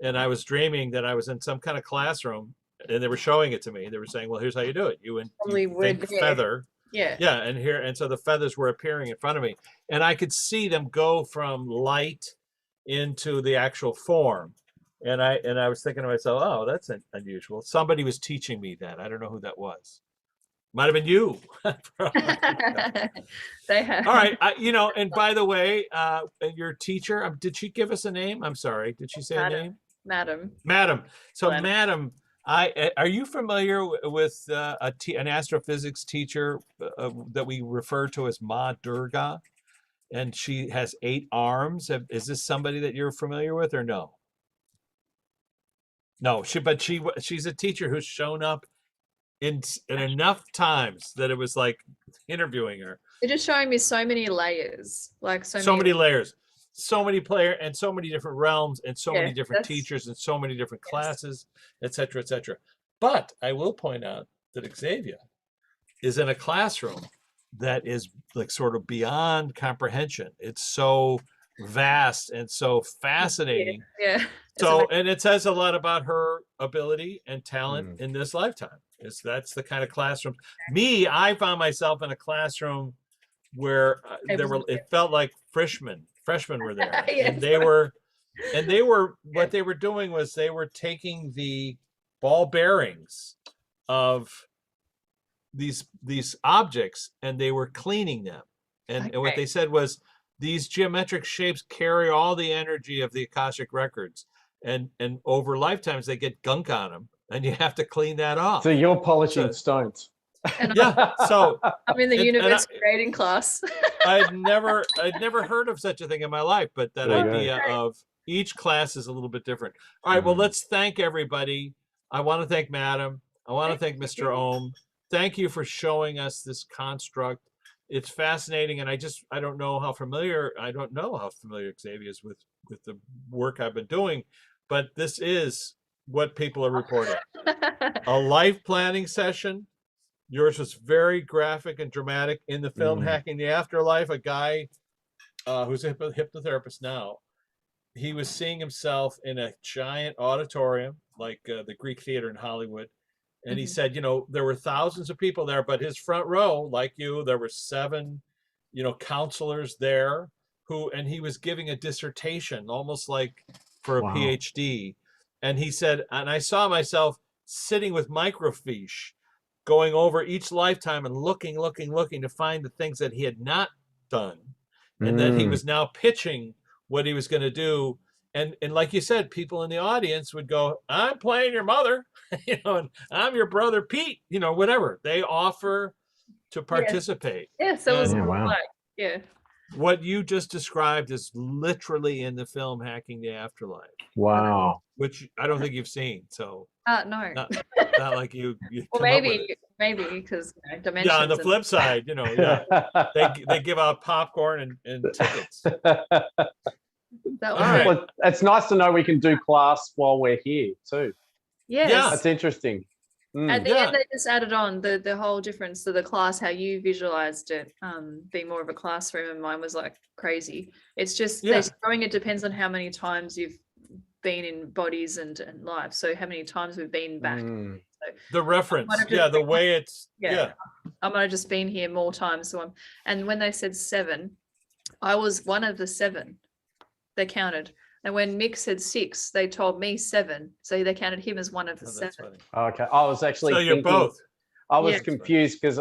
And I was dreaming that I was in some kind of classroom and they were showing it to me. They were saying, well, here's how you do it. You think feather. Yeah. Yeah. And so the feathers were appearing in front of me and I could see them go from light into the actual form. And I was thinking to myself, oh, that's unusual. Somebody was teaching me that. I don't know who that was. Might have been you. They have. All right. And by the way, your teacher, did she give us a name? I'm sorry. Did she say a name? Madam. So Madam, are you familiar with an astrophysics teacher that we refer to as Ma Durga? And she has 8 arms. Is this somebody that you're familiar with or no? No, she's a teacher who's shown up in enough times that it was like interviewing her. They're just showing me so many layers, like so many layers, so many players, and so many different realms, and so many different teachers, and so many different classes, etc., etc. But I will point out that Xavier is in a classroom that is like sort of beyond comprehension. It's so vast and so fascinating. Yeah. So, and it says a lot about her ability and talent in this lifetime. That's the kind of classroom. I found myself in a classroom where it felt like freshmen were there. Yes. And they were what they were doing was they were taking the ball bearings of these objects and they were cleaning them. And what they said was, these geometric shapes carry all the energy of the Akashic records, and over lifetimes they get gunk on them, and you have to clean that off. So you're polishing stones. Yeah. So I'm in the universe creating class. I'd never heard of such a thing in my life, but that idea of each class is a little bit different. All right. Well, let's thank everybody. I want to thank Madam. I want to thank Mr. Ohm. Thank you for showing us this construct. It's fascinating, and I don't know how familiar Xavier is with the work I've been doing, but this is what people are reporting. A life planning session. Yours was very graphic and dramatic. In the film Hacking the Afterlife, a guy who's a hypnotherapist now, he was seeing himself in a giant auditorium like the Greek Theater in Hollywood. And he said, there were thousands of people there, but his front row, like you, there were 7, counselors there and he was giving a dissertation, almost like for a PhD. And he said, and I saw myself sitting with microfiche, going over each lifetime and looking to find the things that he had not done. And then he was now pitching what he was going to do. And like you said, people in the audience would go, I'm playing your mother, and I'm your brother Pete, whatever. They offer to participate. Yeah, so it was wow. What you just described is literally in the film Hacking the Afterlife. Wow. Which I don't think you've seen. So no. Not like you well, maybe because dimensions. Yeah, on the flip side, they give out popcorn and tickets. Well, it's nice to know we can do class while we're here too. Yes. Yeah. That's interesting. At the end, they just added on the whole difference to the class, how you visualized it, being more of a classroom, and mine was like crazy. It's just they're showing it depends on how many times you've been in bodies and lives. So how many times we've been back. So the reference, the way it's I might have just been here more times. And when they said 7, I was one of the 7. They counted. And when Mick said 6, they told me 7. So they counted him as one of the Oh, that's 7. funny. Okay. I was actually So you're thinking, both. I was Yeah. confused because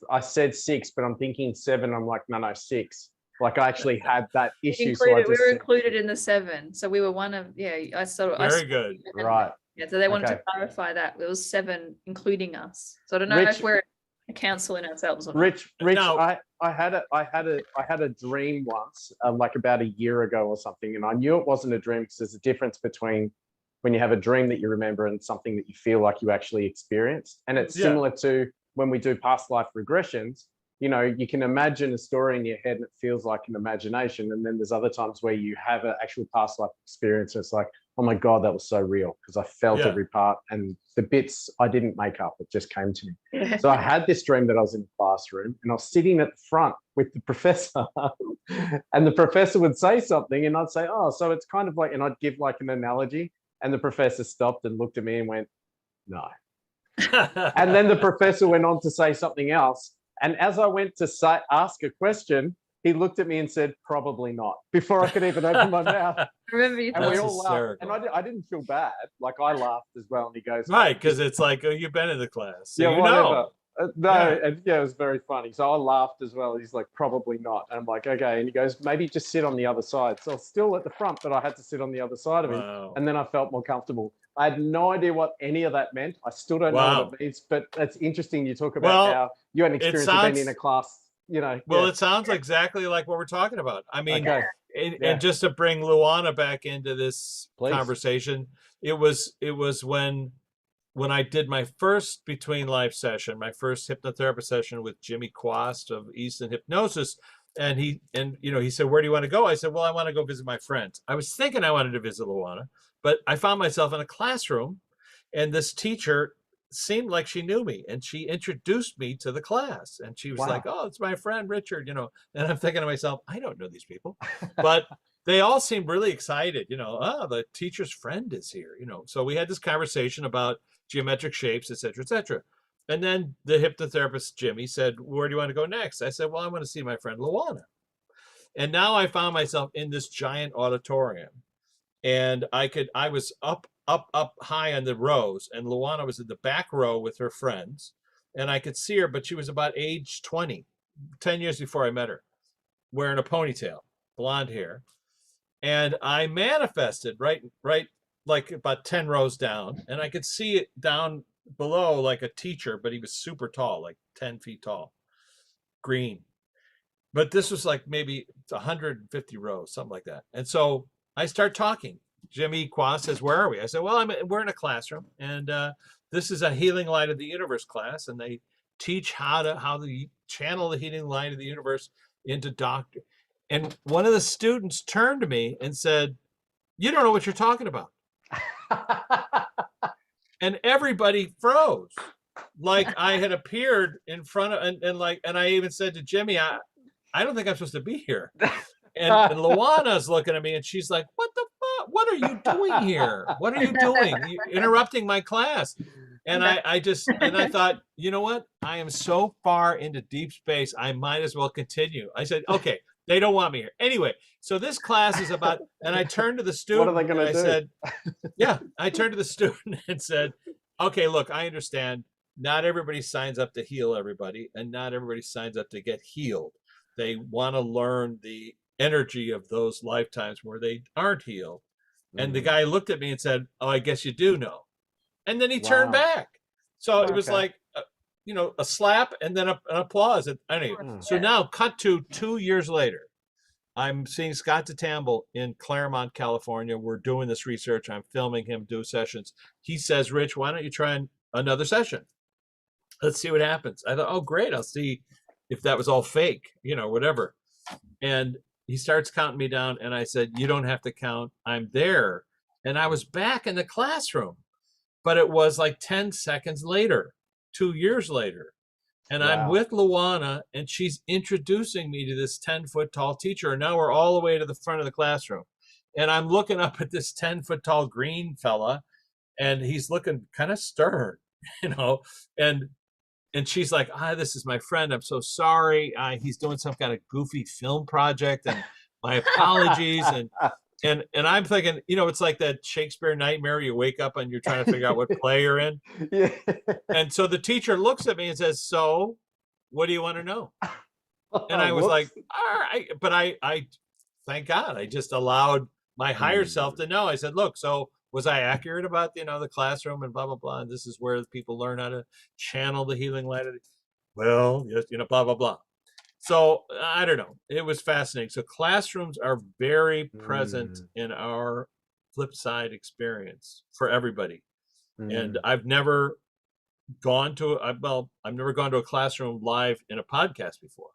I said 6, but I'm thinking 7. I'm like, no, 6. Like I actually had that issue. So I We just were said, included in the 7. So we were one of, I sort of. Very good. right. Yeah, so they wanted Okay. to clarify that it was 7, including us. So I don't know Rich- if we're a council in ourselves or not. Rich, Now- I had a dream once, like about a year ago or something, and I knew it wasn't a dream because there's a difference between when you have a dream that you remember and something that you feel like you actually experienced. And it's Yeah. similar to when we do past life regressions. You know, you can imagine a story in your head and it feels like an imagination. And then there's other times where you have an actual past life experience. And it's like, oh my God, that was so real because I felt Yeah. every part and the bits I didn't make up. It just came to me. Yeah. So I had this dream that I was in the classroom and I was sitting at the front with the professor and the professor would say something and I'd say, oh, so it's kind of like, and I'd give like an analogy and the professor stopped and looked at me and went, no. And then the professor went on to say something else. And as I went to ask a question, he looked at me and said, probably not, before I could even open my mouth. I remember you And we That's all laughed. And hysterical. I didn't feel bad. Like I laughed as well. And he goes, Right, because it's like, oh, you've been in the class. So yeah, you whatever. know. No, Yeah. and yeah, it was very funny. So I laughed as well. He's like, probably not. And I'm like, okay. And he goes, maybe just sit on the other side. So I was still at the front, but I had to sit on the other side of him. Wow. And then I felt more comfortable. I had no idea what any of that meant. I still don't know Wow. what it means, but it's interesting. You talk about Well, how you had an it experience of sounds- being in a class, you know. Well, yeah. it sounds exactly like what we're talking about. I mean, Okay. Yeah. and just to bring Luana back into this Please. conversation, it was when I did my first Between Life session, my first hypnotherapy session with Jimmy Quast of Easton Hypnosis, and he said, where do you want to go? I said, well, I want to go visit my friends. I was thinking I wanted to visit Luana, but I found myself in a classroom, and this teacher seemed like she knew me, and she introduced me to the class, and she was Wow. like, oh, it's my friend Richard, and I'm thinking to myself, I don't know these people, but they all seemed really excited, the teacher's friend is here, so we had this conversation about geometric shapes, et cetera, and then the hypnotherapist Jimmy said, where do you want to go next? I said, well, I want to see my friend Luana. And now I found myself in this giant auditorium, and I was up high on the rows, and Luana was in the back row with her friends, and I could see her, but she was about age 20, 10 years before I met her, wearing a ponytail, blonde hair. And I manifested right like about 10 rows down, and I could see it down below like a teacher, but he was super tall, like 10 feet tall, green. But this was like maybe 150 rows, something like that. And so I start talking. Jimmy Quast says, where are we? I said, well, we're in a classroom, and this is a Healing Light of the Universe class, and they teach how to channel the healing light of the universe into doctor. And one of the students turned to me and said, you don't know what you're talking about. And everybody froze, like I had appeared in front of, and I even said to Jimmy, I don't think I'm supposed to be here. And Luana's looking at me, and she's like, what the fuck? What are you doing here? What are you doing? You're interrupting my class. And I thought, you know what? I am so far into deep space, I might as well continue. I said, okay, they don't want me here. Anyway, so this class is about, and I turned to the student. What are they gonna and do? I said, yeah, I turned to the student and said, okay, look, I understand. Not everybody signs up to heal everybody, and not everybody signs up to get healed. They want to learn the energy of those lifetimes where they aren't healed. And the guy looked at me and said, oh, I guess you do know. And then he turned Wow. back. So it was Okay. like, a slap and then an applause. Anyway, so now cut to 2 years later. I'm seeing Scott DeTamble in Claremont, California. We're doing this research. I'm filming him do sessions. He says, Rich, why don't you try another session? Let's see what happens. I thought, oh, great. I'll see if that was all fake, whatever. And he starts counting me down. And I said, you don't have to count. I'm there. And I was back in the classroom, but it was like 10 seconds later, 2 years later. And I'm Wow. with Luana, and she's introducing me to this 10-foot tall teacher. And now we're all the way to the front of the classroom. And I'm looking up at this 10-foot tall green fella, and he's looking kind of stern, and she's like, this is my friend. I'm so sorry. He's doing some kind of goofy film project, and my apologies. And I'm thinking, it's like that Shakespeare nightmare. You wake up and you're trying to figure out what play you're in. Yeah. And so the teacher looks at me and says, "So, what do you want to know?" And I was like, "All right," but I thank God I just allowed my higher self to know. I said, "Look, so was I accurate about the classroom and blah blah blah? And this is where people learn how to channel the healing light of well, yes, blah blah blah." So I don't know. It was fascinating. So classrooms are very present in our flip side experience for everybody. And I've never gone to I've never gone to a classroom live in a podcast before.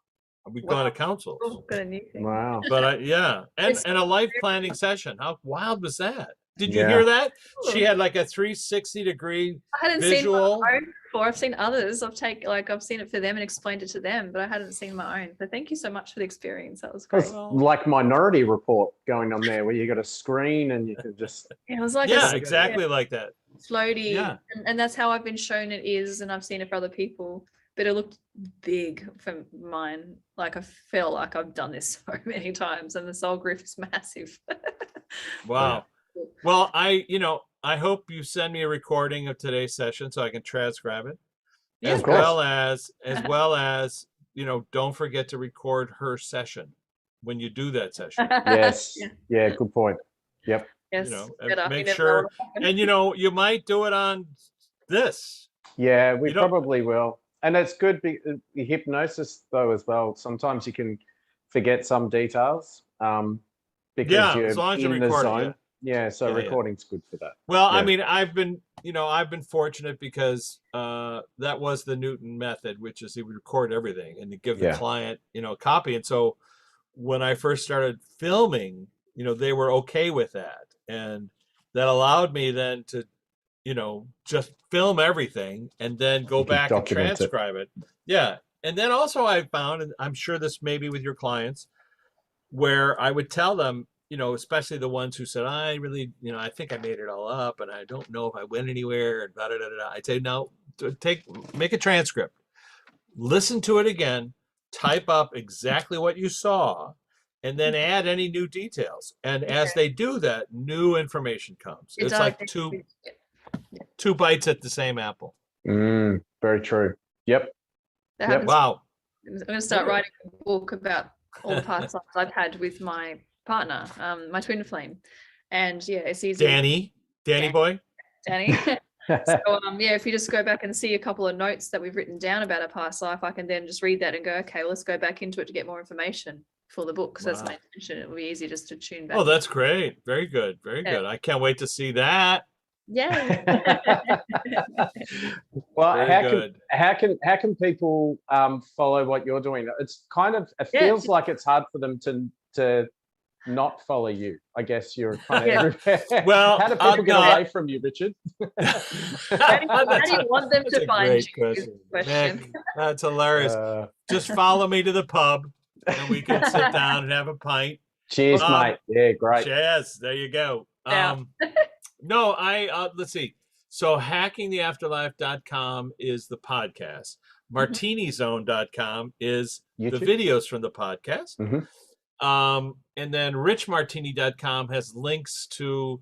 We've gone to councils. Oh, got a new thing. Wow. But and a life planning session. How wild was that? Did you hear that? She had like a 360-degree I hadn't visual. seen my own before. I've seen others. I've seen it for them and explained it to them, but I hadn't seen my own. So thank you so much for the experience. That was great. It's like Minority Report going on there, where you got a screen and you can just It was like exactly like that. floaty, Yeah. and that's how I've been shown it is, and I've seen it for other people. But it looked big for mine. Like I feel like I've done this so many times, and the soul group is massive. Wow. Well, I hope you send me a recording of today's session so I can transcribe it. Yeah, as of course. well as don't forget to record her session when you do that session. yes, yeah, good point. Yep. Yes. Make sure, and you might do it on this. Yeah, we probably will. And it's good. Hypnosis though as well. Sometimes you can forget some details because you're as long as you in the record zone. it. Yeah, so recording's good for that. Well, I mean, I've been fortunate because that was the Newton method, which is he would record everything and to give the client, a copy. And so when I first started filming, they were okay with that. And that allowed me then to, just film everything and then go back and transcribe it. Yeah. And then also I found, and I'm sure this may be with your clients, where I would tell them, especially the ones who said, I really, I think I made it all up and I don't know if I went anywhere and da da da da. I'd say, no, make a transcript, listen to it again, type up exactly what you saw, and then add any new details. And as they do that, new information comes. It's like two bites at the same apple. Very true. Yep. Wow. I'm going to start writing a book about all the past lives I've had with my partner, my twin flame, and it's easy. Danny boy. So if you just go back and see a couple of notes that we've written down about a past life, I can then just read that and go, okay, let's go back into it to get more information for the book, because that's my intention. It will be easy just to tune back. Oh, that's great. Very good. Very good. I can't wait to see that. Yeah. Well, how can people follow what you're doing? It's kind of, it feels like it's hard for them to not follow you. I guess you're kind of everywhere. Well, how do people get away from you, Richard? How do you want them to find you? Question. That's hilarious. Just follow me to the pub and we can sit down and have a pint. Cheers, mate. Yeah, great. Cheers. There you go. No, let's see. So hackingtheafterlife.com is the podcast. Martinizone.com is YouTube. The videos from the podcast. And then richmartini.com has links to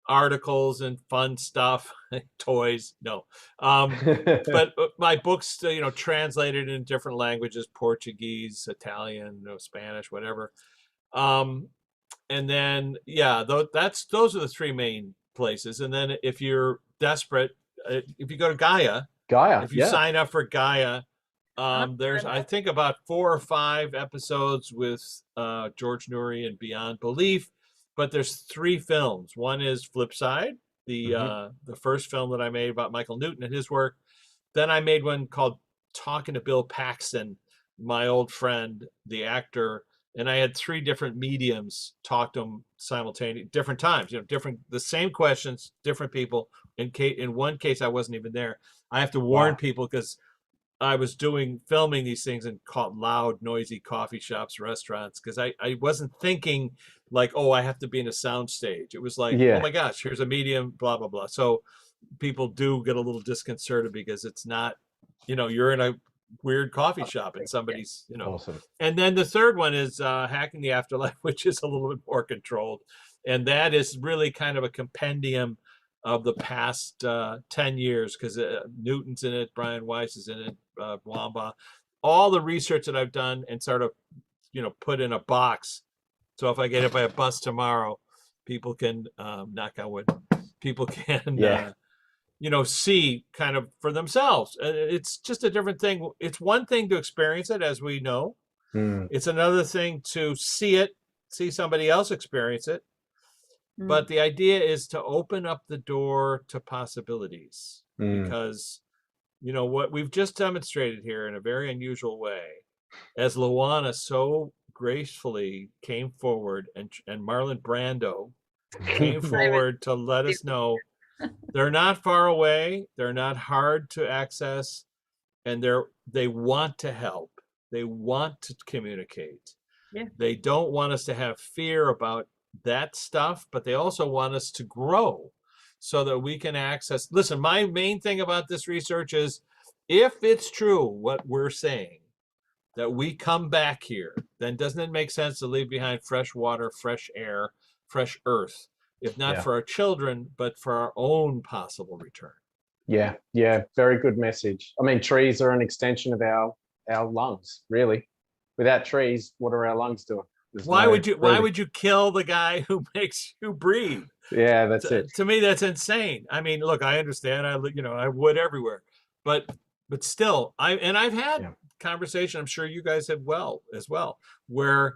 articles and fun stuff, toys. No. But my books, translated in different languages, Portuguese, Italian, Spanish, whatever. And then, those are the three main places. And then if you're desperate, if you go to Gaia, if you sign up for Gaia, there's, I think, about 4 or 5 episodes with George Noory and Beyond Belief, but there's 3 films. One is Flipside, the first film that I made about Michael Newton and his work. Then I made one called Talking to Bill Paxton, my old friend, the actor, and I had 3 different mediums talk to him simultaneously, different times, the same questions, different people. In one case, I wasn't even there. I have to warn people because I was filming these things in loud, noisy coffee shops, restaurants, because I wasn't thinking like, oh, I have to be in a sound stage. It was like, oh my gosh, here's a medium, blah, blah, blah. So people do get a little disconcerted because it's not, you're in a weird coffee shop and somebody's, Awesome. And then the third one is Hacking the Afterlife, which is a little bit more controlled. And that is really kind of a compendium of the past 10 years, because Newton's in it, Brian Weiss is in it, Wamba, all the research that I've done and sort of, put in a box. So if I get hit by a bus tomorrow, people can, knock on wood, people can, see kind of for themselves. It's just a different thing. It's one thing to experience it, as we know. It's another thing to see somebody else experience it. But the idea is to open up the door to possibilities, because, what we've just demonstrated here in a very unusual way, as Luana so gracefully came forward and Marlon Brando came forward to let us know they're not far away, they're not hard to access, and they want to help. They want to communicate. Yeah. They don't want us to have fear about that stuff, but they also want us to grow so that we can access. Listen, my main thing about this research is, if it's true what we're saying, that we come back here, then doesn't it make sense to leave behind fresh water, fresh air, fresh earth, if not for our children, but for our own possible return? Yeah, very good message. I mean, trees are an extension of our lungs, really. Without trees, what are our lungs doing? Why would you kill the guy who makes you breathe? Yeah, that's it. To me, that's insane. I mean, look, I understand. I wood everywhere, but still, I've had conversation. I'm sure you guys have as well, where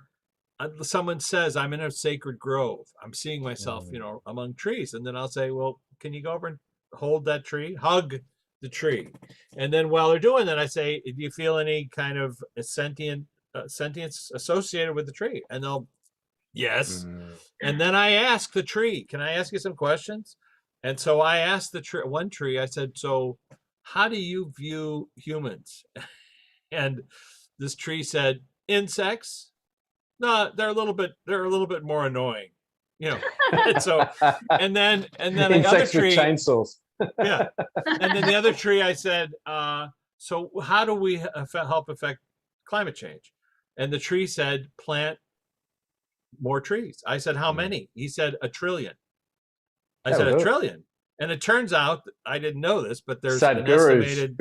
someone says, "I'm in a sacred grove. I'm seeing myself, among trees," and then I'll say, "Well, can you go over and hold that tree, hug the tree?" And then while they're doing that, I say, "Do you feel any kind of sentience associated with the tree?" And they'll, yes. And then I ask the tree, "Can I ask you some questions?" And so I asked one tree, I said, "So how do you view humans?" And this tree said, "Insects? No, they're a little bit more annoying, And so, and then the other tree, with chainsaws. yeah. And then the other tree, I said, "So how do we help affect climate change?" And the tree said, "Plant more trees." I said, "How many?" He said, 1 trillion. I said, 1 trillion. And it turns out, I didn't know this, but there's Sadhguru's estimated.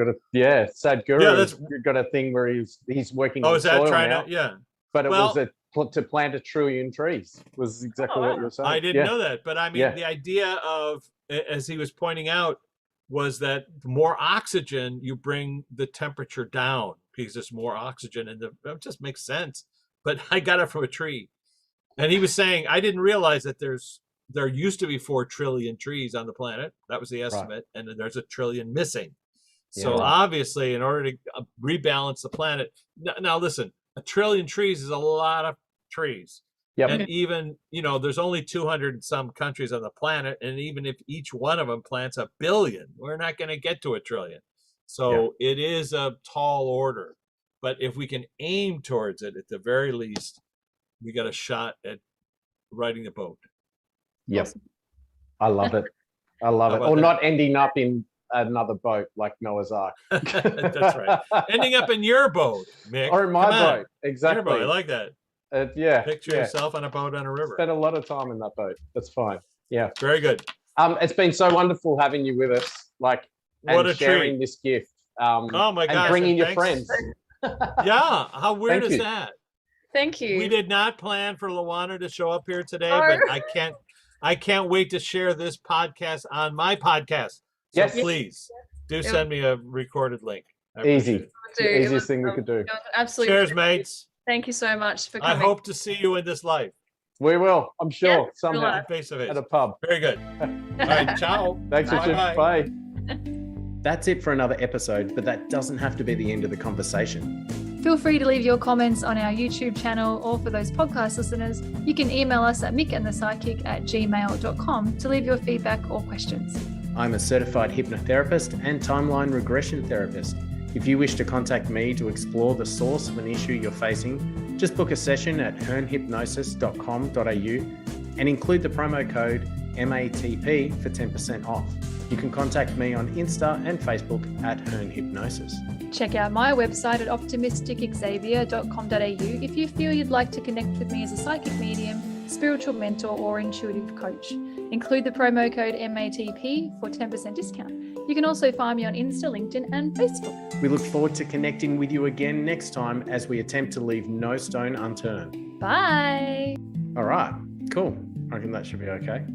Sadhguru's got a thing where he's working on Oh, is that soil trying now, to? Yeah. but it was to plant 1 trillion trees was exactly what you were saying. I didn't know that, but I mean, the idea of, as he was pointing out, was that the more oxygen you bring the temperature down, because there's more oxygen, and it just makes sense. But I got it from a tree, and he was saying, I didn't realize that there used to be 4 trillion trees on the planet. That was the estimate, and then there's 1 trillion missing. So obviously, in order to rebalance the planet, now listen, 1 trillion trees is a lot of trees. Yep. And even, there's only 200 and some countries on the planet. And even if each one of them plants 1 billion, we're not going to get to 1 trillion. So it is a tall order. But if we can aim towards it, at the very least, we got a shot at riding the boat. Yep. I love it. I love it. Or not ending up in another boat like Noah's Ark. That's right. Ending up in your boat, Mick. Or in my boat. Exactly. Your boat. I like that. Picture yourself on a boat on a river. Spent a lot of time in that boat. That's fine. Yeah. Very good. It's been so wonderful having you with us, and sharing this gift. Oh my gosh. And bringing your friends. Yeah. How weird is that? Thank you. We did not plan for Luana to show up here today, but I can't wait to share this podcast on my podcast. So please do send me a recorded link. Easy. The easiest thing we could do. Absolutely. Cheers, mates. Thank you so much for coming. I hope to see you in this life. We will, I'm sure, somehow. Face to face. At a pub. Very good. All right, ciao. Thanks, Richard. Bye. That's it for another episode, but that doesn't have to be the end of the conversation. Feel free to leave your comments on our YouTube channel, or for those podcast listeners, you can email us at mickandthepsychic@gmail.com to leave your feedback or questions. I'm a certified hypnotherapist and timeline regression therapist. If you wish to contact me to explore the source of an issue you're facing, just book a session at hearnhypnosis.com.au and include the promo code MATP for 10% off. You can contact me on Insta and Facebook at Hearn Hypnosis. Check out my website at optimisticxavier.com.au if you feel you'd like to connect with me as a psychic medium spiritual mentor, or intuitive coach. Include the promo code MATP for 10% discount. You can also find me on Insta, LinkedIn, and Facebook. We look forward to connecting with you again next time as we attempt to leave no stone unturned. Bye. All right, cool. I reckon that should be okay.